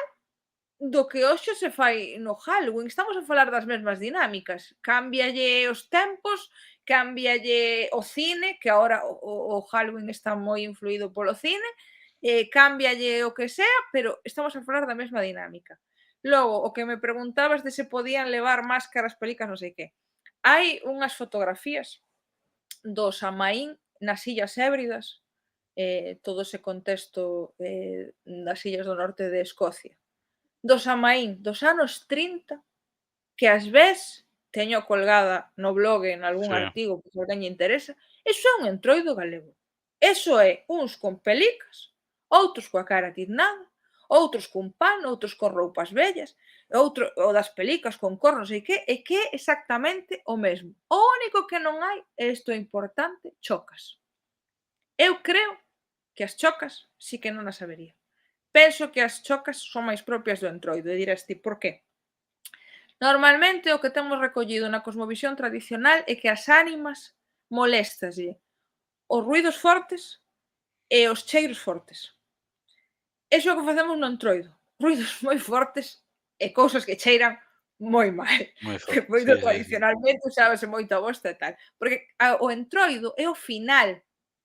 do que hoxe se fai no Halloween. Estamos a falar das mesmas dinámicas. Cámbialle os tempos, cámbialle o cine, que agora o Halloween está moi influído polo cine, cámbialle o que sea, pero estamos a falar da mesma dinámica. Logo, o que me preguntabas de se podían levar máscaras, pelicas, non sei que. Hai unhas fotografías do Samaín nas Illas Hébridas, todo ese contexto das illas do norte de Escocia, do Samaín dos anos 30, que ás ves teño colgada no blog en algún Sí. artigo que se alguén lle interesa, eso é un entroido galego. Eso é uns con pelicas, outros coa cara tiznada, outros cun pano, outros con roupas vellas, outro o das pelicas con cor non sei que, e que é exactamente o mesmo. O único que non hai, e isto é importante, chocas. Eu creo que as chocas sí que non as habería. Penso que as chocas son máis propias do entroido, e dirás ti por qué? Normalmente o que temos recollido na cosmovisión tradicional é que as ánimas moléstalle os ruídos fortes e os cheiros fortes. Iso é o que facemos no entroido, ruídos moi fortes e cousas que cheiran moi mal. Moi Que forte. pois Sí, sí, sí. tradicionalmente usábase moito a bosta e tal, porque o entroido é o final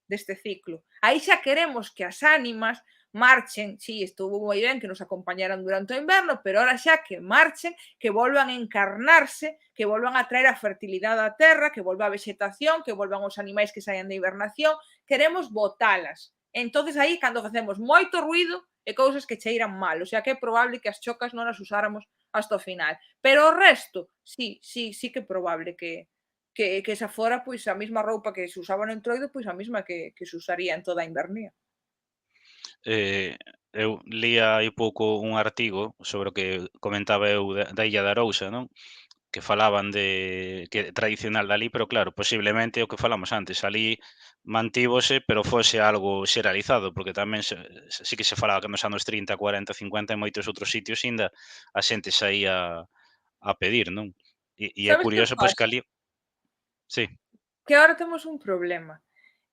deste ciclo. Aí xa queremos que as ánimas marchen, si, estuvo moi ben que nos acompañaran durante o inverno, pero ahora xa que marchen, que volvan a encarnarse, que volvan a traer a fertilidade á terra, que volva a vexetación, que volvan os animais que saian de hibernación, queremos botalas. Entonces aí cando facemos moito ruído e cousas que cheiran mal, o sea que é probable que as chocas non as usáramos hasta o final. Pero o resto, sí que é probable que esa fora pois a mesma roupa que se usaba no entroido, pois a mesma que se usaría en toda a invernía. Eu lía hai pouco un artigo sobre o que comentaba eu da Illa de Arousa, non? Que falaban de que é tradicional dali, pero claro, posiblemente o que falamos antes, alí mantívose, pero fose algo xeralizado, porque tamén sí que se falaba que nos anos 30, 40, 50 en moitos outros sitios aínda a xente saía a pedir, non? E é Sabes que curioso, pois, que pasa? alí sí, Que agora temos un problema.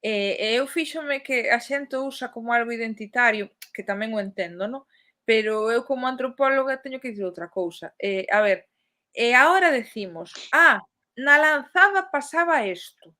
Eu fíxome que a xente usa como algo identitario, que tamén o entendo, non? Pero eu como antropóloga teño que dicir outra cousa. A ver, agora decimos: "Ah, na Lanzada pasaba isto,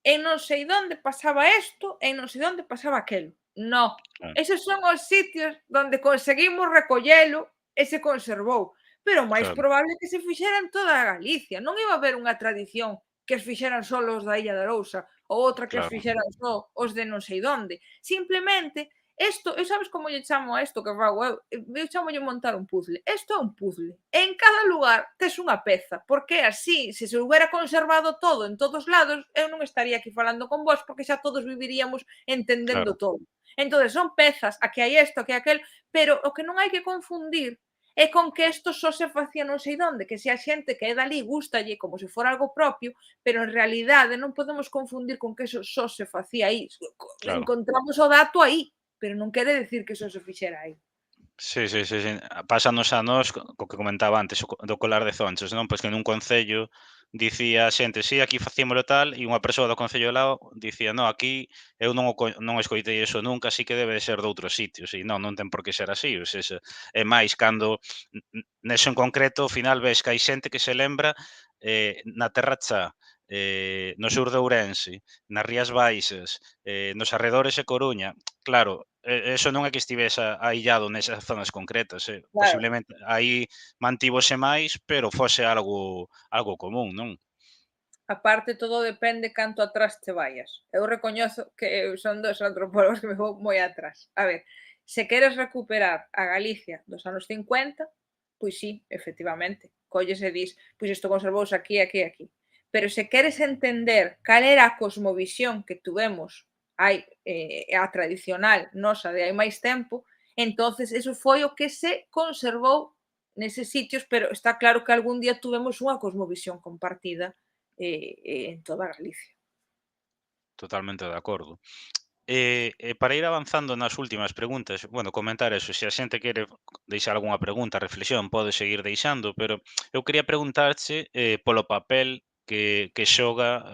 en non sei donde pasaba isto, en non sei donde pasaba aquelo". No, claro, eses son os sitios donde conseguimos recollelo e se conservou, pero o máis claro, probable é que se fixera en toda a Galicia, non iba a haber unha tradición que as fixeran só os da Illa de Arousa ou outra que as claro, fixeran só os de non sei donde. Simplemente, isto, eu sabes como lle chamo a isto que fago eu chamolle montar un puzzle. Isto é un puzzle. En cada lugar tes unha peza, porque así, se se houbera conservado todo en todos lados, eu non estaría aquí falando con vos, porque xa todos viviríamos entendendo claro, todo. Entonces son pezas, aquí hai isto, aquí hai aquel, pero o que non hai que confundir é con que isto só se facía non sei donde, que se a xente que é dali gústalle como se fora algo propio, pero en realidade non podemos confundir con que eso só se facía aí. claro. Encontramos o dato aí, pero non quere decir que só se fixera aí. Sí, sí, sí, sí. Pásanos a nós co que comentaba antes, do colar de zonchos, non? Pois que nun concello dicía a xente: "Si, aquí facíamolo tal", e unha persoa do concello ao lado dicía: "No, aquí eu non escoitei eso nunca, así que debe de ser doutros sitios", e non ten por que ser así, ou sexa, é máis cando neso en concreto, ao final ves que hai xente que se lembra, na Terra Chá, no sur de Ourense, nas Rías Baixas, nos arredores de Coruña. Claro, eso non é que estivese aillado nesas zonas concretas, Claro. posiblemente aí mantívose máis, pero fose algo común, non? Aparte, todo depende canto atrás te vaias. Eu recoñezo que eu son dos antropólogos que me vou moi atrás. A ver, se queres recuperar a Galicia dos anos 50, pois sí, efectivamente, colles e dis, pois isto conservouse aquí, aquí e aquí. pero se queres entender cal era a cosmovisión que tuvemos a tradicional nosa de hai máis tempo, entonces eso foi o que se conservou neses sitios, pero está claro que algún día tuvemos unha cosmovisión compartida en toda Galicia. Totalmente de acordo. Para ir avanzando nas últimas preguntas, bueno, comentar eso, se a xente quere deixar algunha pregunta, reflexión, pode seguir deixando, pero eu quería preguntarche polo papel que xoga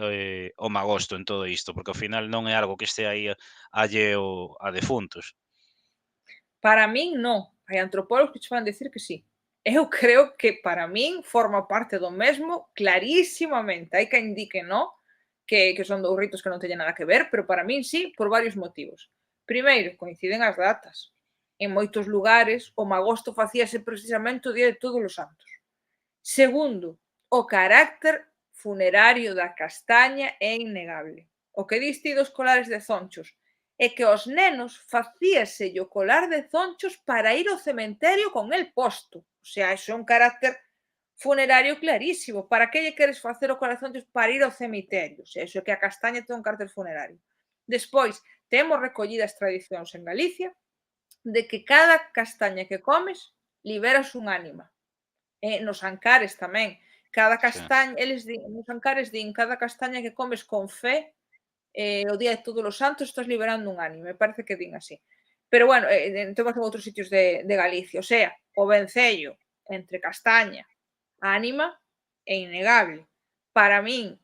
o magosto en todo isto, porque ao final non é algo que este aí alleo a defuntos. Para min non, hai antropólogos que che van decir que sí. Eu creo que para min forma parte do mesmo clarísimamente, hai quen di que non, que son 2 ritos que non teñen nada que ver, pero para min sí, por varios motivos. Primeiro, coinciden as datas. En moitos lugares o magosto facíase precisamente o día de Todos os Santos. Segundo, o carácter funerario da castaña é innegable. O que dis ti dos colares de zonchos é que aos nenos facíaselle o colar de zonchos para ir ao cementerio con el posto. O sea, iso é un carácter funerario clarísimo. Para que lle queres facer o colar de zonchos para ir ao cemiterio? O sea, iso é que a castaña ten un carácter funerario. Despois, temos recollidas tradicións en Galicia de que cada castaña que comes liberas un ánima. Nos Ancares tamén. Cada Sí. castaña, eles din, nos Ancares din, cada castaña que comes con fe, o día de Todos os Santos estás liberando un ánimo, me parece que din así. Pero bueno, temos en outros sitios de Galicia, o sea, o vencello entre castaña, ánima, é innegable. Para min,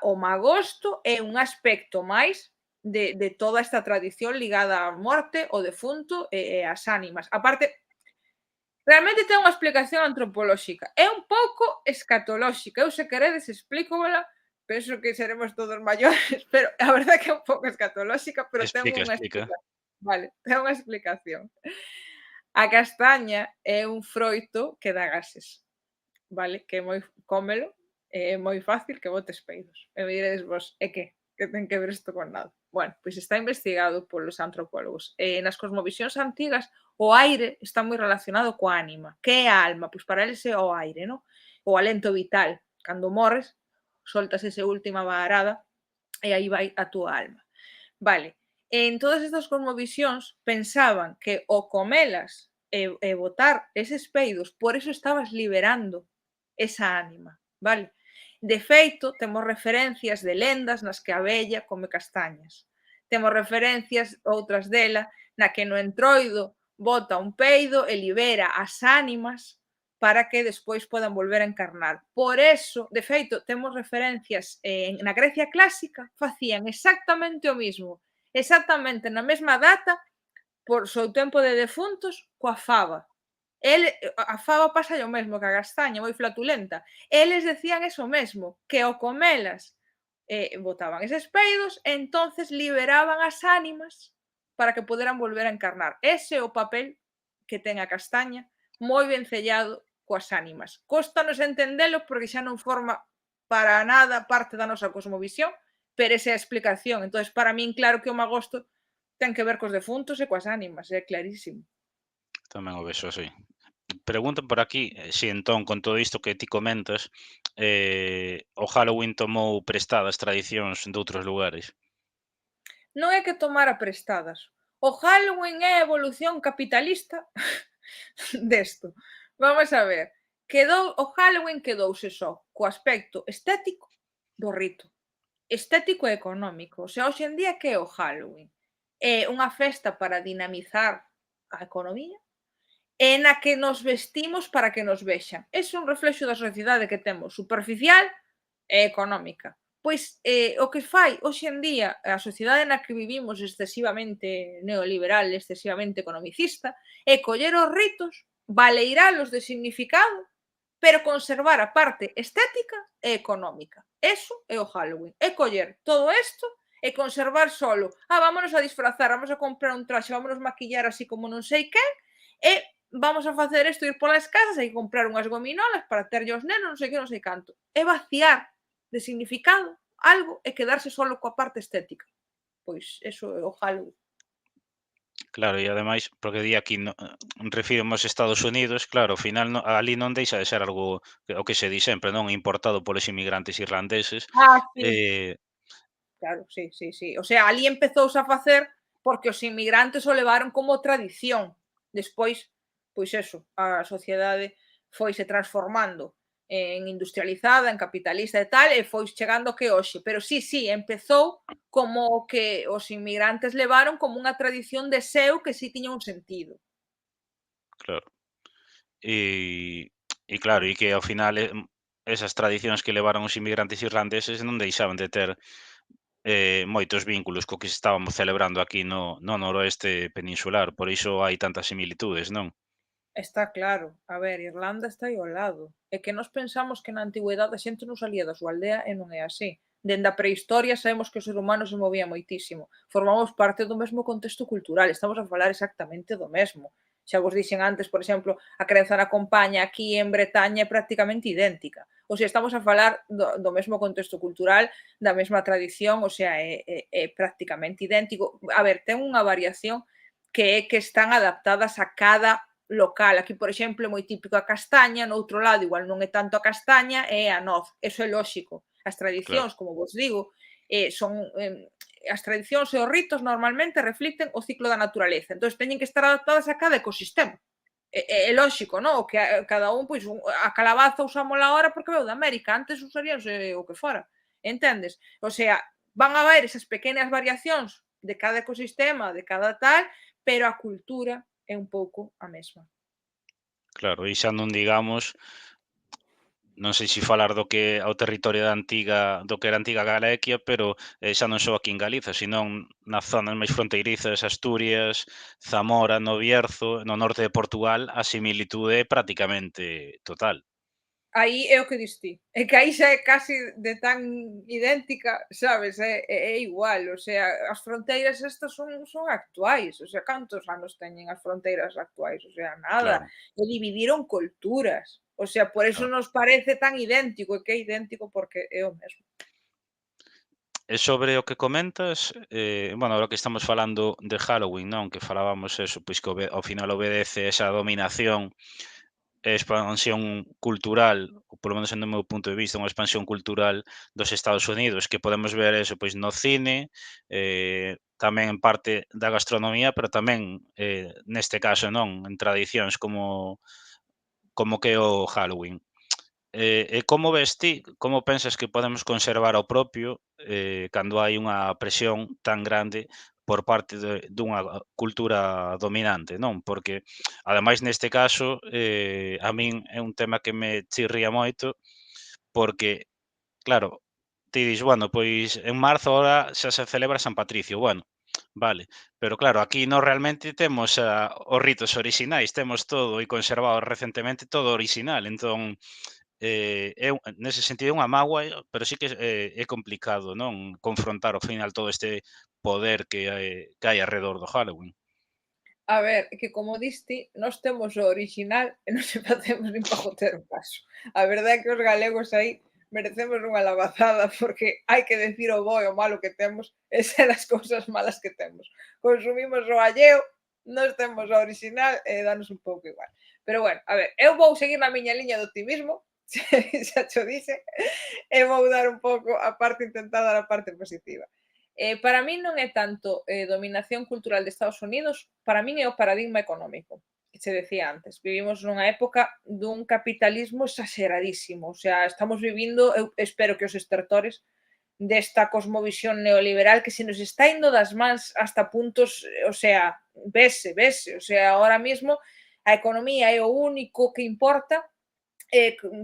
o magosto é un aspecto máis de toda esta tradición ligada á morte, ao defunto e ás ánimas. Aparte, realmente ten unha explicación antropolóxica. É un pouco escatolóxica. Eu, se queredes, explícomola. Penso que seremos todos maiores, pero a verdade é que é un pouco escatolóxica, pero ten Explica, unha explica. explicación. Vale, ten unha explicación. A castaña é un froito que dá gases, vale? Que é moi cómelo, é moi fácil que botes peidos. E me diredes vos, e que? Que ten que ver isto con nada? Bueno, pois está investigado polos antropólogos. Nas cosmovisións antigas, o aire está moi relacionado coa ánima. Que é a alma? Pois para eles é o aire, non? O alento vital. Cando morres, soltas esa última vaarada e aí vai a túa alma. Vale, en todas estas cosmovisións pensaban que o comelas e botar eses peidos, por eso estabas liberando esa ánima, vale? De feito, temos referencias de lendas nas que a vella come castañas. Temos referencias, outras dela, na que no entroido bota un peido e libera as ánimas para que despois podan volver a encarnar. Por eso, de feito, temos referencias na Grecia clásica, facían exactamente o mismo, exactamente na mesma data, por seu tempo de defuntos, coa fava. A fava pasa o mesmo que a castaña, moi flatulenta. Eles decían eso mesmo, que ao comelas botaban eses peidos e entonces liberaban as ánimas para que poderan volver a encarnar. Ese é o papel que ten a castaña, moi vencellado coas ánimas. Cóstanos entendelo porque xa non forma para nada parte da nosa cosmovisión, pero esa é a explicación. Entonces, para min, claro que o magosto ten que ver cos defuntos e coas ánimas, é clarísimo. Tamén o vexo así. Preguntan por aquí, si entón con todo isto que ti comentas, o Halloween tomou prestadas tradicións doutros lugares. Non é que tomara prestadas. O Halloween é a evolución capitalista desto. Vamos a ver. O Halloween quedouse só co aspecto estético do rito. Estético e económico. O sea, hoxe en día que é o Halloween? É unha festa para dinamizar a economía e na que nos vestimos para que nos vexan. Ese é un reflexo da sociedade que temos, superficial e económica. Pois o que fai hoxe en día a sociedade na que vivimos excesivamente neoliberal, excesivamente economicista, é coller os ritos, baleiralos de significado, pero conservar a parte estética e económica. Eso é o Halloween. É coller todo isto e conservar solo. Vámonos a disfrazar, vamos a comprar un traxe, vámonos maquillar así como non sei quen, e vamos a facer isto, ir polas casas e comprar unhas gominolas para terlle aos nenos, non sei que, non sei canto. É vaciar de significado algo e quedarse solo coa parte estética. Pois eso é o Halloween. Claro, e ademais, porque di aquí refírome aos Estados Unidos, claro, ao final ali non deixa de ser algo o que se di sempre, non, importado polos inmigrantes irlandeses, Ah, sí. eh, Claro, sí, sí, sí. O sea, ali empezouse a facer porque os inmigrantes o levaron como tradición. Despois, pois eso, a sociedade foise transformando en industrializada, en capitalista e tal, e foi chegando ao que hoxe. Pero sí, sí, empezou como que os inmigrantes levaron como unha tradición de seu que sí tiña un sentido. claro. E claro, e que ao final, esas tradicións que levaron os inmigrantes irlandeses non deixaban de ter, moitos vínculos co que estábamos celebrando aquí no noroeste peninsular, por iso hai tantas similitudes, non? Está claro. A ver, Irlanda está aí ao lado. É que nós pensamos que na antigüidade a xente non salía da súa aldea e non é así. Dende a prehistoria sabemos que o ser humano se movía moitísimo. Formamos parte do mesmo contexto cultural, estamos a falar exactamente do mesmo. Xa vos dixen antes, por exemplo, a crenza na compaña aquí en Bretaña é prácticamente idéntica. O sea, estamos a falar do mesmo contexto cultural, da mesma tradición, o sea, é prácticamente idéntico. A ver, ten unha variación que é que están adaptadas a cada local. Aquí, por exemplo, é moi típico a castaña, no outro lado igual non é tanto a castaña, é a noz. Eso é lóxico. As Claro, tradicións, como vos digo, son as tradicións e os ritos normalmente reflicten o ciclo da naturaleza. Entón, teñen que estar adaptadas a cada ecosistema. É lóxico, non? O que cada un, pois, a calabaza usámola ahora porque veu de América, antes usaríanse o que fora. Entendes? O sea, van a haber esas pequenas variacións de cada ecosistema, de cada tal, pero a cultura é un pouco a mesma. claro, e xa non digamos, non sei se falar do que ao territorio do que era a antiga Galicia, pero, xa non só aquí en Galiza, senón nas zonas máis fronteirizas, Asturias, Zamora, no Bierzo, no norte de Portugal, a similitude é prácticamente total. Aí é o que dis ti, é que aí xa é casi de tan idéntica, sabes, é igual, o sea, as fronteiras estas son actuais, o sea, cantos anos teñen as fronteiras actuais? O sea, nada, Claro, e dividiron culturas, o sea, por eso claro. nos parece tan idéntico, é que é idéntico porque é o mesmo. E sobre o que comentas, bueno, agora que estamos falando de Halloween, non, que falábamos eso, pois que ao final obedece esa dominación expansión cultural, ou polo menos no meu punto de vista, unha expansión cultural dos Estados Unidos, que podemos ver eso pois no cine, tamén en parte da gastronomía, pero tamén, neste caso non, en tradicións como que é o Halloween. E como ves ti, como pensas que podemos conservar o propio, cando hai unha presión tan grande por parte dunha cultura dominante, non? Porque, ademais, neste caso, a min é un tema que me chirría moito, porque, claro, ti dis, bueno, pois en marzo ahora xa se celebra San Patricio, bueno, vale, pero claro, aquí nós realmente temos os ritos orixinais, temos todo e conservado recentemente todo original, entón é nese sentido é unha mágoa, pero sí que é complicado, non, confrontar ao final todo este poder que hai arredor do Halloween. A ver, que como diste, nós temos o original e non se facemos nin pa joter o paso. A verdade é que os galegos aí merecemos unha labazada porque hai que decir o bo e o malo que temos e ser as cousas malas que temos. Consumimos o alleo, nós temos o original e danos un pouco igual. Pero bueno, a ver, eu vou seguir na miña liña do optimismo, xa cho dixe, e vou dar un pouco a parte, intentar dar a parte positiva. Para min non é tanto dominación cultural de Estados Unidos, para min é o paradigma económico, que che decía antes. Vivimos nunha época dun capitalismo exageradísimo, o sea, estamos vivindo, eu espero que os estertores desta cosmovisión neoliberal que se nos está indo das mans hasta puntos, o sea, vese, o sea, ahora mismo a economía é o único que importa,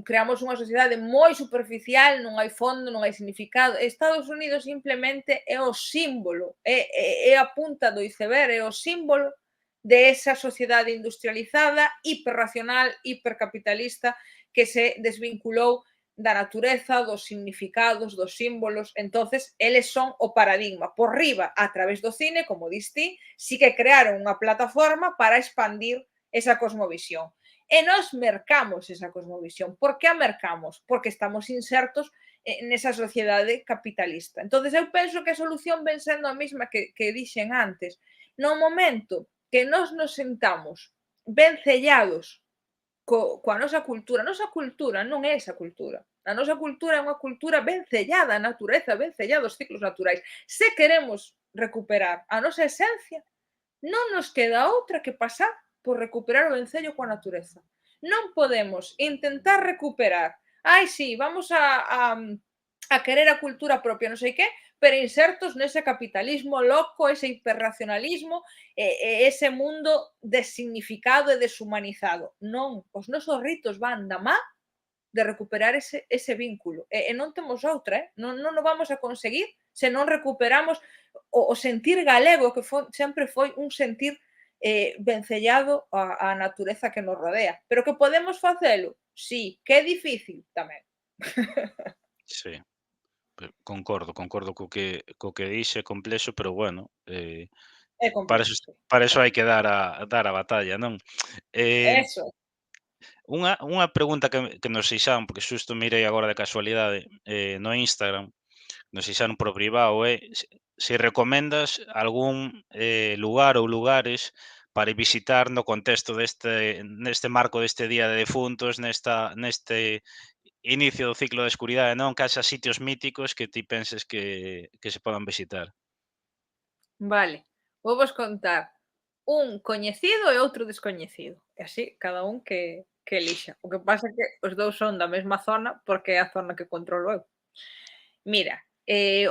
creamos unha sociedade moi superficial, non hai fondo, non hai significado. Estados Unidos simplemente é o símbolo, é a punta do iceberg, é o símbolo de esa sociedade industrializada, hiperracional, hipercapitalista, que se desvinculou da natureza, dos significados, dos símbolos. Entonces, eles son o paradigma. Por riba, a través do cine, como diste, sí que crearon unha plataforma para expandir esa cosmovisión. E nós mercamos esa cosmovisión. Por que a mercamos? Porque estamos insertos nesa sociedade capitalista. Entonces eu penso que a solución ven sendo a mesma que dixen antes. No momento que nós nos sentamos vencellados coa nosa cultura. A nosa cultura non é esa cultura. A nosa cultura é unha cultura vencellada á natureza, vencellada aos ciclos naturais. Se queremos recuperar a nosa esencia, non nos queda outra que pasar por recuperar o vencello coa natureza. Non podemos intentar recuperar, ai, sí, vamos a querer a cultura propia, non sei que, pero insertos nese capitalismo loco, ese hiperracionalismo, ese mundo designificado e deshumanizado. Non, os nosos ritos van da má de recuperar ese vínculo. E non temos outra, non o vamos a conseguir se non recuperamos o sentir galego, que sempre foi un sentir vencellado á natureza que nos rodea. Pero que podemos facelo? Sí. Que é difícil? Tamén. Sí, concordo co que dixe, complexo, pero bueno, É complexo, sí. para eso hai que dar a batalla, non? Eso. Unha pregunta que nos fixaron, porque xusto mirei agora de casualidade, no Instagram, nos fixaron por privado, se recomendas algún, lugar ou lugares para ir visitar no contexto neste marco deste Día de Defuntos, neste inicio do ciclo da escuridade, non? Que haxa sitios míticos que ti penses que se podan visitar. Vale. Vou contar un coñecido e outro descoñecido. E así, cada un que elixa. O que pasa é que os dous son da mesma zona, porque é a zona que controlo eu. Mira,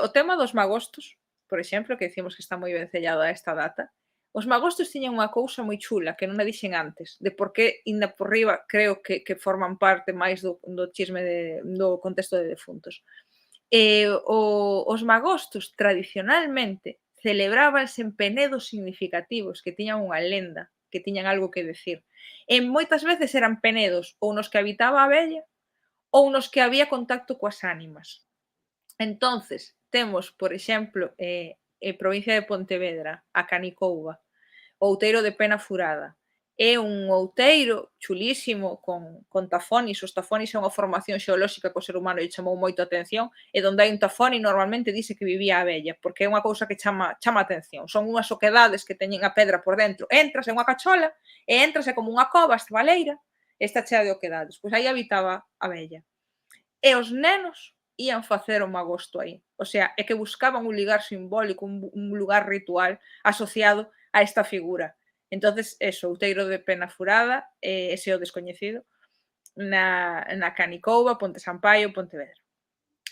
o tema dos magostos, por exemplo, que dicimos que está moi vencellado a esta data, os magostos tiñan unha cousa moi chula que non a dixen antes, de por que, inda por riba, creo que forman parte máis do chisme do contexto de defuntos. Os magostos, tradicionalmente, celebrábanse en penedos significativos que tiñan unha lenda, que tiñan algo que decir. E moitas veces eran penedos ou nos que habitaba a vella ou nos que había contacto coas ánimas. Entonces, temos, por exemplo, provincia de Pontevedra, a Canicouba, o outeiro de Pena Furada. É un outeiro chulísimo con tafonis. Os tafonis é unha formación xeolóxica que o ser humano lle chamou moito a atención e donde hai un tafoni normalmente dise que vivía a vella, porque é unha cousa que chama a atención. Son unhas oquedades que teñen a pedra por dentro. Entras en unha cachola e entras como unha cova baleira e está chea de oquedades. Pois aí habitaba a vella. E os nenos ían facer o magosto aí. O sea, é que buscaban un lugar simbólico, un lugar ritual asociado a esta figura. Entonces, eso, outeiro de Pena Furada, ese é o descoñecido, na Canicouba, Ponte Sampaio, Pontevedra.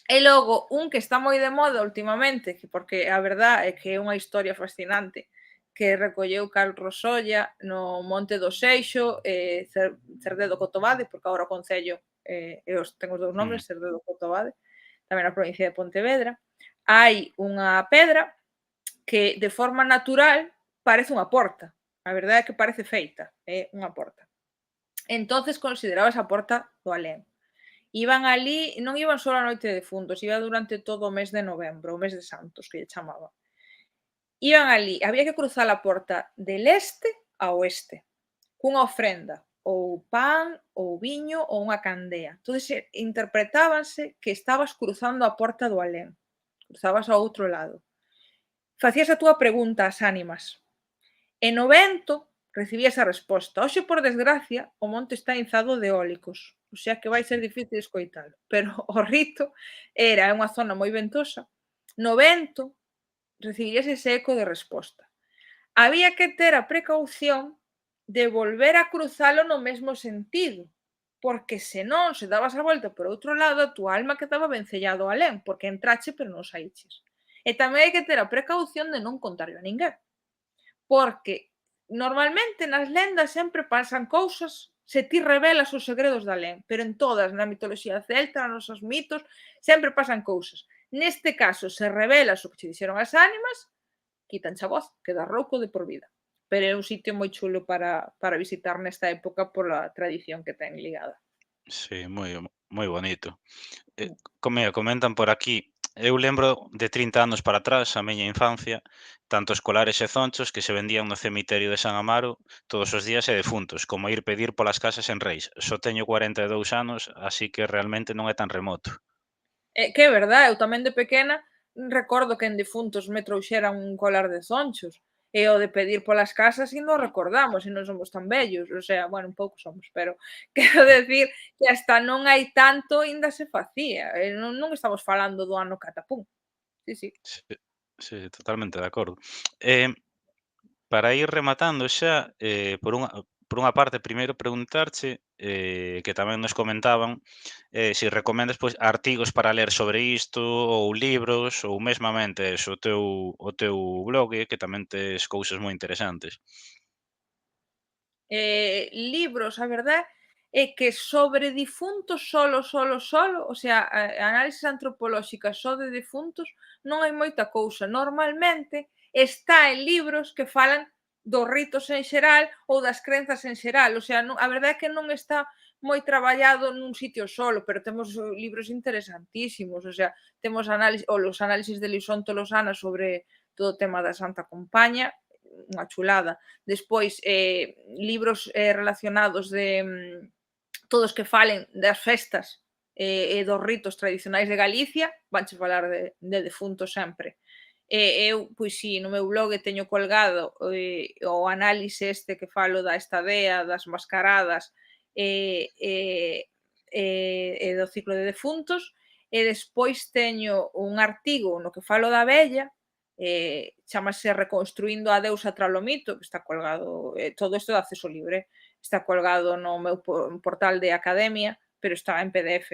E logo, un que está moi de moda últimamente, porque a verdad é que é unha historia fascinante, que recolleu Carlos Solla no Monte do Seixo, Cerdedo Cotobade, porque agora o concello ten os dous Mm. nombres, Cerdedo Cotobade, tamén na provincia de Pontevedra. Hai unha pedra que de forma natural parece unha porta. A verdade é que parece feita, é unha porta. Entonces consideraba esa porta do alén. Iban ali, non iban só a noite de defuntos, iba durante todo o mes de novembro, o mes de Santos, que lle chamaba. Iban ali, había que cruzar a porta de leste a oeste, cunha ofrenda, ou pan, ou viño, ou unha candea. Entonces interpretábanse que estabas cruzando a porta do alén, cruzabas ao outro lado. Facías a túa pregunta ás ánimas. E no vento recibías a resposta. Hoxe, por desgracia, o monte está inzado de eólicos, o sea que vai ser difícil escoitalo. Pero o rito era unha zona moi ventosa. No vento recibirías ese eco de resposta. Había que ter a precaución de volver a cruzalo no mesmo sentido, porque senón, se dabas a volta por outro lado, a túa alma quedaba vencellado alén, porque entrache pero non saíches. E tamén hai que ter a precaución de non contarlo a ninguén, porque normalmente nas lendas sempre pasan cousas se ti revelas os segredos de alén, pero en todas, na mitoloxía celta, nos nosos mitos, sempre pasan cousas. Neste caso, se revelas o que che dixeron as ánimas, quítanche a voz, queda rouco de por vida. Pero é un sitio moi chulo para visitar nesta época pola tradición que ten ligada. Sí, moi bonito. Comentan por aquí, eu lembro de 30 anos para atrás, a miña infancia, tanto escolares e zonchos que se vendían no cemiterio de San Amaro todos os días e defuntos, como ir pedir polas casas en Reis. Só teño 42 anos, así que realmente non é tan remoto. Que é verdade, eu tamén de pequena recordo que en defuntos me trouxeran un colar de zonchos. E o de pedir polas casas e non recordamos, e non somos tan vellos, o sea, bueno, un pouco somos, pero quero decir que hasta non hai tanto ainda se facía, non estamos falando do ano catapún. Sí, sí. Sí, sí, totalmente de acordo. Eh, para ir rematando xa, por unha parte, primeiro preguntarche, que tamén nos comentaban, se recomendas, pois, artigos para ler sobre isto, ou libros, ou mesmamente eso, o teu blog, que tamén tes cousas moi interesantes. Libros, a verdad é que sobre difuntos solo, o sea, análisis antropolóxicas só de difuntos, non hai moita cousa. Normalmente está en libros que falan dos ritos en xeral ou das crenzas en xeral, o sea, non, a verdade é que non está moi traballado nun sitio solo, pero temos libros interesantísimos, o sea, temos os análisis de Lisón Tolosana sobre todo o tema da Santa Compaña, unha chulada. Despois, libros relacionados todos que falen das festas e dos ritos tradicionais de Galicia, vanche falar de defuntos sempre. Eu, pois si, no meu blog teño colgado o análise este que falo da estadea, das mascaradas e do ciclo de defuntos, e despois teño un artigo no que falo da vella, chamase Reconstruindo a deusa Tralomito, que está colgado, todo isto de acceso libre, está colgado no meu portal de academia, pero está en PDF,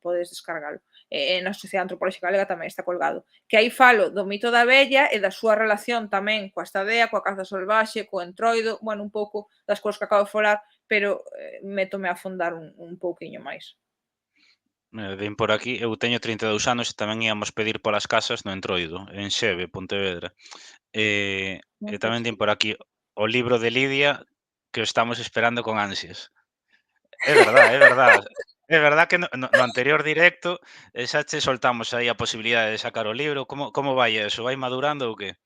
podes descargalo. Na Sociedade Antropolóxica Galega tamén está colgado. Que aí falo do mito da vella e da súa relación tamén coa estadea, coa caza salvaxe, co entroido, bueno, un pouco das cousas que acabo de falar, pero métome a afondar un pouquiño máis. Din por aquí, eu teño 32 anos e tamén íamos pedir polas casas no Entroido, en Xeve, Pontevedra. E Non, pois, tamén din por aquí, o libro de Lidia, que o estamos esperando con ansias. É verdad, é verdad. É verdad que no anterior directo, xa che soltamos aí a posibilidade de sacar o libro. Como vai eso? Vai madurando ou que?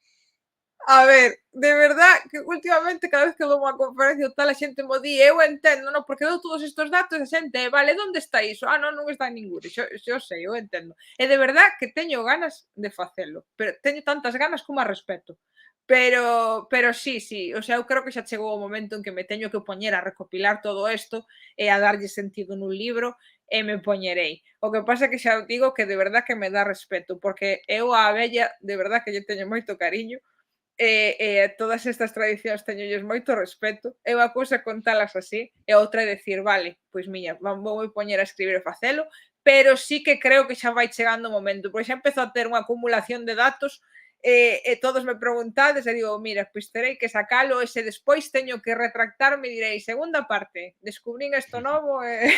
a ver, de verdad que últimamente cada vez que dou unha conferencia ou tal, a xente mo di, eu entendo, non, porque dou todos estes datos e a xente, vale, onde está iso? Ah, non, non está en ningure, xo sei, eu entendo. E de verdad que teño ganas de facelo, pero teño tantas ganas como a respeto. Pero sí, sí, o sea, eu creo que xa chegou o momento en que me teño que poñer a recopilar todo isto e a darlle sentido nun libro e me poñerei. O que pasa é que xa digo que de verdad que me dá respeto, porque eu á vella de verdad que lle teño moito cariño, todas estas tradicións teñolles moito respeto, é unha cousa contalas así, e outra é decir, vale, pois miña, voume poñer a escribir e facelo, pero sí que creo que xa vai chegando o momento, porque xa empezo a ter unha acumulación de datos e todos me preguntades e digo, mira, pois terei que sacalo e se despois teño que retractarme direi, segunda parte, descubrín isto novo e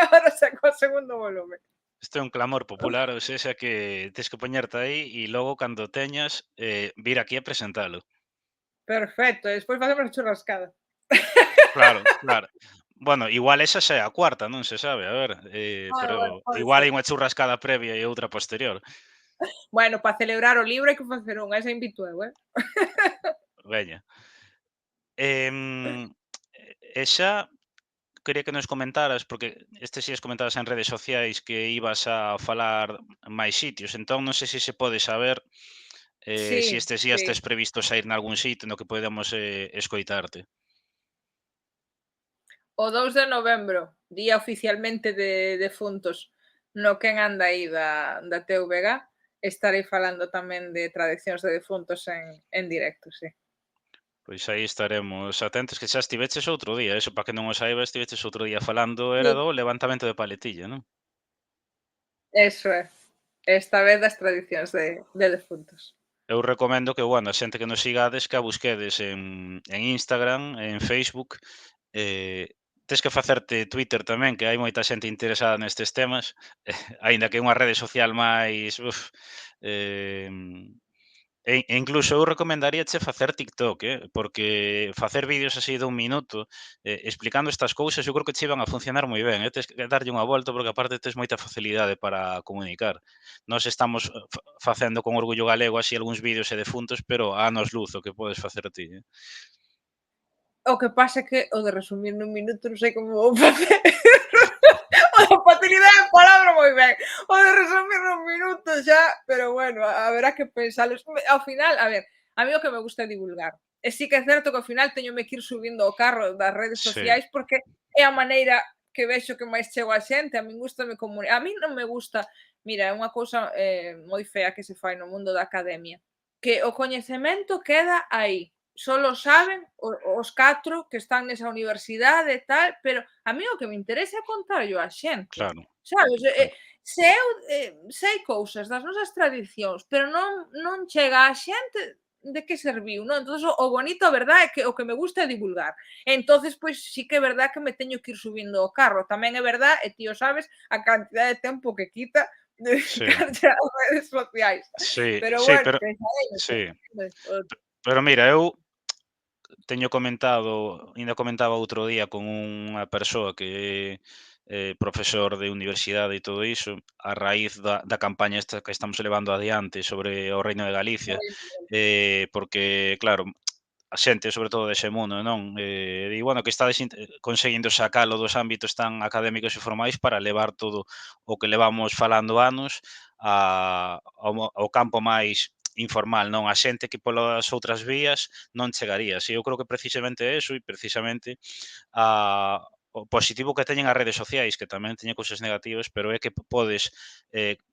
agora saco o segundo volume. Isto é un clamor popular, ou sexa que tes que poñerte aí e logo cando teñas, vir aquí a presentalo. Perfecto, e despois facemos a churrascada. Claro, claro. Bueno, igual esa xa é a cuarta, non se sabe, a ver, Ah, pero bueno, pode igual ser. hai unha churrascada previa e outra posterior. Bueno, para celebrar o libro hai que facer unha, esa invito eu, Veña. Em, e xa quería que nos comentaras, porque estes días comentabas en redes sociais que ibas a falar máis sitios, entón non sei se se pode saber se Sí, estes días sí. tes previsto saír nalgún sitio no que podemos escoitarte. O 2 de novembro, día oficialmente de defuntos, no quen anda aí da TVG, estarei falando tamén de tradicións de defuntos en directo, sí. Pois aí estaremos atentos, que xa estiveches outro día, eso para que non o saiba, estiveches outro día falando, era Sí, do levantamento de paletilla, non? eso é. Esta vez das tradicións de defuntos. Eu recomendo que, bueno, a xente que nos sigades, que a busquedes en Instagram, en Facebook, tes que facerte Twitter tamén, que hai moita xente interesada nestes temas, aínda que é unha rede social máis, e incluso eu recomendaríache facer TikTok, porque facer vídeos así dun minuto, explicando estas cousas, eu creo que che iban a funcionar moi ben, tes que darlle unha volta porque aparte tes moita facilidade para comunicar. Nós estamos facendo con Orgullo Galego así algúns vídeos e defuntos, pero a anos luz o que podes facer ti, O que pasa é que o de resumir nun minuto non sei como vou facer. O da facilidade de palabra moi ben. O de resumir nun minuto xa, pero bueno, haberá que pensalos. Ao final, a ver, A mí o que me gusta é divulgar. E sí que é certo que ao final teñome que ir subindo o carro das redes Sí, sociais porque é a maneira que vexo que máis chego a xente, a min gustame comunicar. A min non me gusta, mira, é unha cousa moi fea que se fai no mundo da academia, que o coñecemento queda aí. Solo saben os 4 que están nesa universidade e tal, pero a mí o que me interesa é contarllo á xente, claro, sabes? claro. Se eu sei cousas das nosas tradicións, pero non chega á xente, de que serviu, non? Entonces o bonito, a verdade, é que o que me gusta é divulgar. Entonces, pois sí que é verdad que me teño que ir subindo ao carro. Tamén é verdad, e ti o sabes, a cantidad de tempo que quita Sí, dedicarse ás redes sociais. sí, Pero sí, bueno, pero pensadelo, sí. pensadelo. Pero mira, eu teño comentado, ainda comentaba outro día con unha persoa que é profesor de universidade e todo iso, a raíz da campaña esta que estamos levando adiante sobre o Reino de Galicia, porque, claro, a xente, sobre todo dese mundo, non? Di, bueno, que estades conseguindo sacalo dos ámbitos tan académicos e formais para levar todo o que levamos falando anos ao campo máis informal, non? A xente que polas outras vías non chegaría. E eu creo que precisamente eso e precisamente o positivo que teñen as redes sociais, que tamén teñen cousas negativas, pero é que podes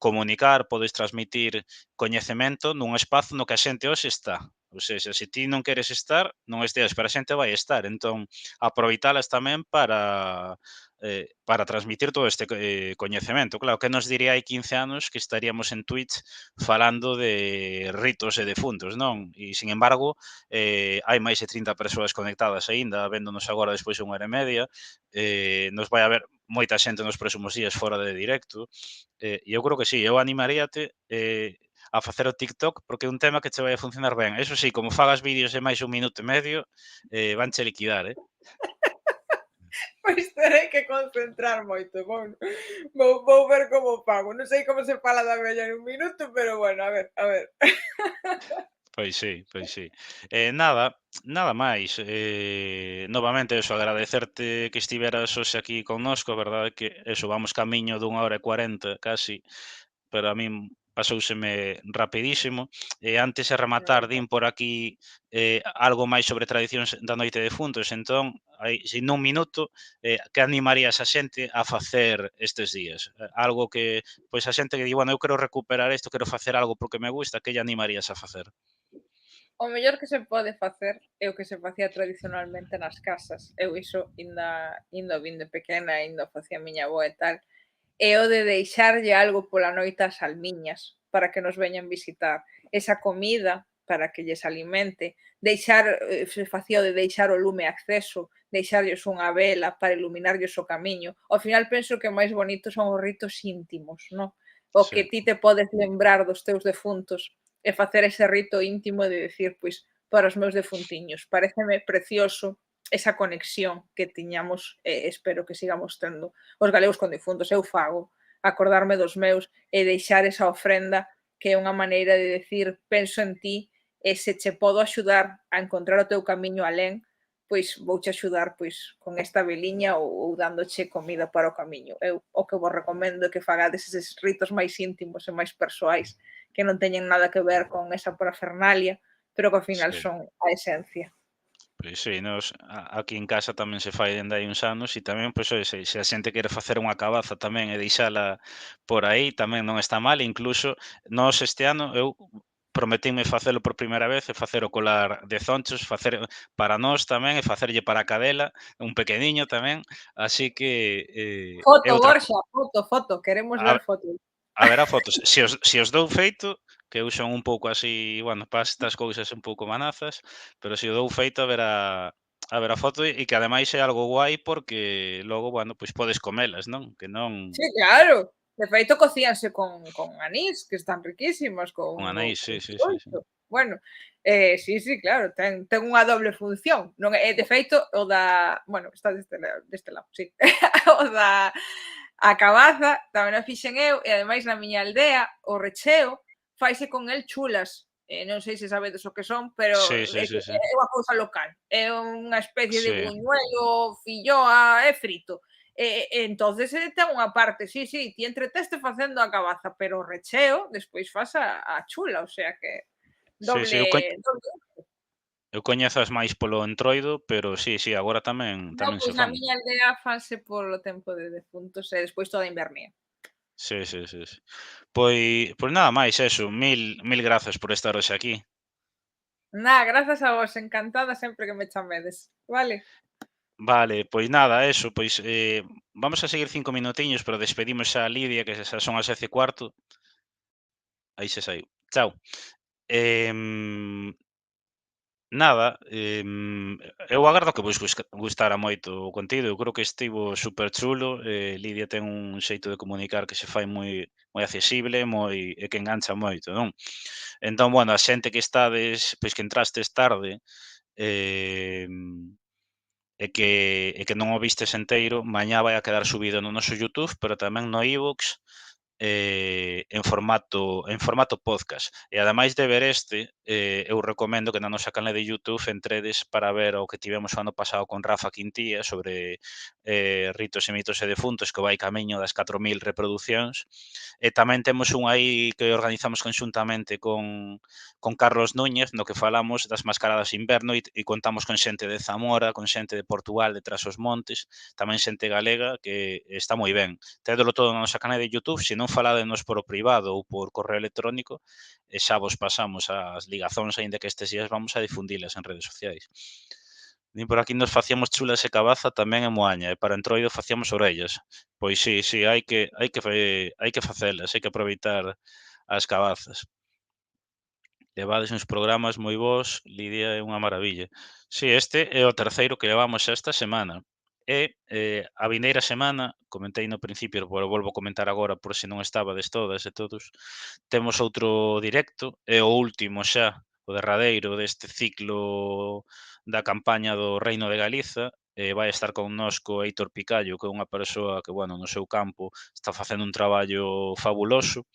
comunicar, podes transmitir coñecemento nun espazo no que a xente hoxe está. Ou seja, se ti non queres estar, non esteas, pero a xente vai estar. Entón, aproveitalas tamén para transmitir todo este coñecemento. Claro, que nos diría hai 15 anos que estaríamos en Twitch falando de ritos e defuntos, non? E, sin embargo, hai máis de 30 persoas conectadas aínda, véndonos agora despois de unha hora e media. Nos vai haber moita xente nos próximos días fora de directo. E eu creo que sí, eu animaríate a facer o TikTok porque é un tema que che vai a funcionar ben. Eso sí, como fagas vídeos de máis de 1 minuto e medio, vanche liquidar, Pois terei que concentrar moito, vou ver como fago. Non sei como se fala da vella en un minuto, pero bueno, a ver, a ver. Pois sí, pois sí. Nada máis. Novamente, eso, agradecerte que estiveras hoxe aquí connosco, a verdade é que eso, vamos camiño dunha hora e 40 casi, pero a min pasouseme rapidísimo. E antes de rematar, din por aquí algo máis sobre tradicións da Noite de Funtos. Entón, se nun minuto, que animarías a xente a facer estes días? Algo que, pois a xente que di, bueno, eu quero recuperar isto, quero facer algo porque me gusta, que lle animarías a facer? O mellor que se pode facer é o que se facía tradicionalmente nas casas. Eu iso inda vin de pequena, inda o facía a miña avoa e tal, é o de deixarlle algo pola noite ás almiñas para que nos veñan visitar. Esa comida para que lles alimente, deixar, se facía o de deixar o lume acceso, deixarlles unha vela para iluminarlles o camiño. Ao final penso que o máis bonito son os ritos íntimos, non? O Sí, que ti te podes lembrar dos teus defuntos e facer ese rito íntimo de decir, pois, para os meus defuntiños. Paréceme precioso esa conexión que tiñamos e espero que sigamos tendo os galegos con difuntos. Eu fago acordarme dos meus e deixar esa ofrenda que é unha maneira de decir penso en ti e se che podo axudar a encontrar o teu camiño alén, pois vouche axudar pois con esta veliña ou dándoche comida para o camiño. Eu o que vos recomendo é que fagades eses ritos máis íntimos e máis persoais que non teñen nada que ver con esa parafernalia, pero que ao final sí. son a esencia. Pois sí, nos aquí en casa tamén se fai dende hai uns anos e tamén, pois, se a xente quere facer unha cabaza tamén e deixala por aí, tamén non está mal, incluso nós este ano eu prometinme facelo por primeira vez e facer o colar de zonchos, facer para nós tamén e facerlle para a cadela, un pequeniño tamén, así que é Foto, outra Borxa, foto, queremos a ver fotos. haberá fotos. Se os dou feito, que eu son un pouco así, bueno, para estas cousas un pouco manazas, pero se o dou feito haberá foto e que ademais é algo guai porque logo, bueno, pois podes comelas, non? Que non Sí, claro. De feito, cocíanse con anís, que están riquísimos, con con anéis, sí, con sí, sí, sí. xoito. Bueno, sí, claro, ten unha doble función. Non é de feito, o da bueno, está deste lado, sí. O da a cabaza tamén a fixen eu e ademais na miña aldea o recheo faise con el chulas. Non sei se sabedes o que son, pero Sí, sí, sí, sí. é unha cousa local. É unha especie de Sí, buñuelo, filloa, é frito. Entonces ten unha parte, sí, ti entreteste facendo a cabaza, pero o recheo despois fas a chula, o sea que Sí, sí, doble. eu coñezas máis polo Entroido, pero sí, sí, agora tamén No, tamén se pois na fan. miña aldea fanse polo tempo de defuntos e despois toda a invernía. Sí, sí, sí, sí. Pois nada máis, eso, mil grazas por estar hoxe aquí. Nada, grazas a vos, encantada sempre que me chamedes, vale? Vale, pois nada, eso, pois, vamos a seguir 5 minutiños, pero despedimos xa a Lidia, que xa son as 11:15. Aí se saíu. Chao. Em, Nada, eu agardo que vos gustara moito o contido. Eu creo que estivo super chulo. Lidia ten un xeito de comunicar que se fai moi accesible, e que engancha moito, non? Entón, bueno, a xente que estades, pois que entrastes tarde, em, e que non o vistes enteiro, mañá vai a quedar subido no noso YouTube, pero tamén no iVoox, en formato podcast. E ademais de ver este, eu recomendo que na nosa canle de YouTube entredes para ver o que tivemos o ano pasado con Rafa Quintía sobre ritos e mitos e defuntos, que vai camiño das 4.000 reproduccións. E tamén temos un aí que organizamos conxuntamente con Carlos Núñez, no que falamos das mascaradas de inverno e contamos con xente de Zamora, con xente de Portugal, de Trás-os-Montes, tamén xente galega, que está moi ben. Tédelo todo na nosa canal de YouTube, se non faládenos por o privado ou por correo electrónico, e xa vos pasamos as ligazóns, aínda que estes días vamos a difundilas en redes sociais. Nin por aquí nos facíamos chulas e cabaza tamén en Moaña, e para Entroido facíamos orellas. Pois sí, sí, hai que facelas, hai que aproveitar as cabazas. Levades uns programas moi bons, Lidia é unha maravilla. Si, este é o terceiro que levamos xa esta semana. E a vindeira semana, comentei no principio, pero volvo a comentar agora por se non estabades todas e todos, temos outro directo, é o último xa, o derradeiro deste ciclo da campaña do Reino de Galiza. Vai estar connosco Heitor Picallo, que é unha persoa que, bueno, no seu campo está facendo un traballo fabuloso,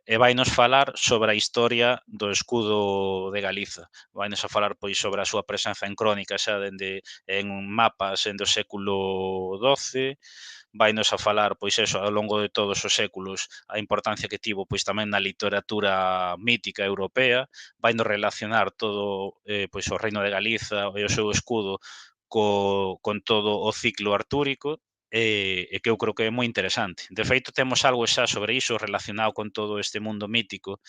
e vainos falar sobre a historia do escudo de Galiza. Vainos a falar pois sobre a súa presenza en crónica xa en mapas do século XII, vainos a falar pois eso ao longo de todos os séculos a importancia que tivo pois tamén na literatura mítica europea, vainos relacionar todo pois o Reino de Galiza e o seu escudo con todo o ciclo artúrico, e que eu creo que é moi interesante. De feito, temos algo xa sobre iso relacionado con todo este mundo mítico.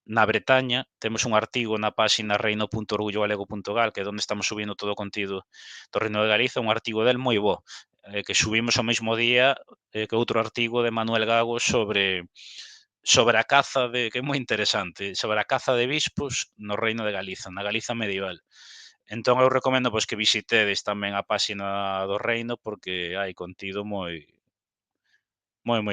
Na Bretaña temos un artigo na páxina reino.orgullogalego.gal, que é onde estamos subindo todo o contido do Reino de Galiza, un artigo del moi bo, que subimos o mesmo día que outro artigo de Manuel Gago sobre a caza que é moi interesante, sobre a caza de bispos no Reino de Galiza, na Galiza medieval. Entón eu recomendo pois que visitedes tamén a páxina do Reino, porque hai contido moi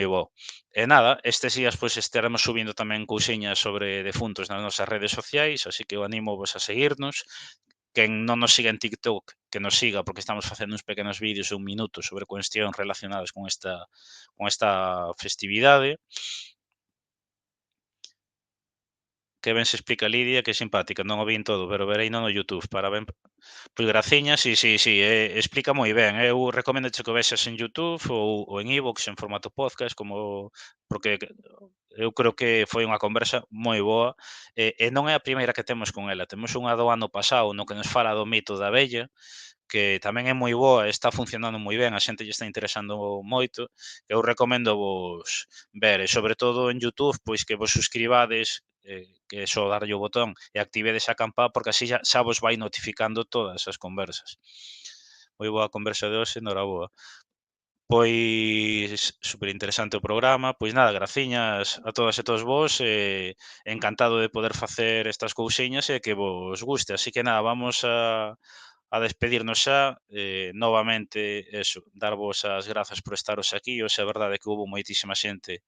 bo. E nada, estes días pois estaremos subindo tamén cousiñas sobre defuntos nas nosas redes sociais, así que eu animo vos a seguirnos. Quen non nos siga en TikTok, que nos siga, porque estamos facendo uns pequenos vídeos de 1 minuto sobre cuestións relacionadas con esta festividade. Que ben se explica Lidia, que simpática, non o vin todo, pero vereino no YouTube, para ben. Pois graciñas, sí, sí, sí, explica moi ben. Eu recoméndoche que o vexas en YouTube ou en iVoox en formato podcast, porque eu creo que foi unha conversa moi boa, e non é a primeira que temos con ela. Temos unha do ano pasado no que nos fala do mito da abella, que tamén é moi boa e está funcionando moi ben, a xente lle está interesando moito. Eu recomendo vos ver, e sobre todo en YouTube, pois que vos suscribades, que é só darlle o botón e activedes a campá, porque así xa vos vai notificando todas as conversas. Moi boa a conversa de hoxe, noraboa. Pois superinteresante o programa, pois nada, graciñas a todas e todos vos, encantado de poder facer estas cousiñas e que vos guste. Así que nada, vamos a despedirnos xa, novamente, eso, darvos as grazas por estaros aquí. Hoxe a verdade é que houve moitísima xente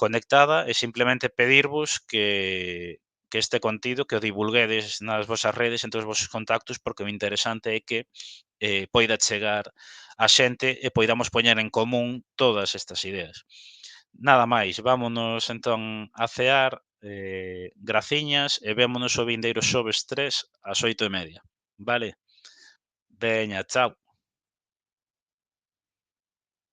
conectada e simplemente pedirvos que este contido que o divulguedes nas vosas redes, entre os vosos contactos, porque o interesante é que poida chegar a xente e poidamos poñer en común todas estas ideas. Nada máis, vámonos entón a cear, graciñas, e vémonos o vindeiro xoves 3 ás 8:30. Vale? Veña, chao.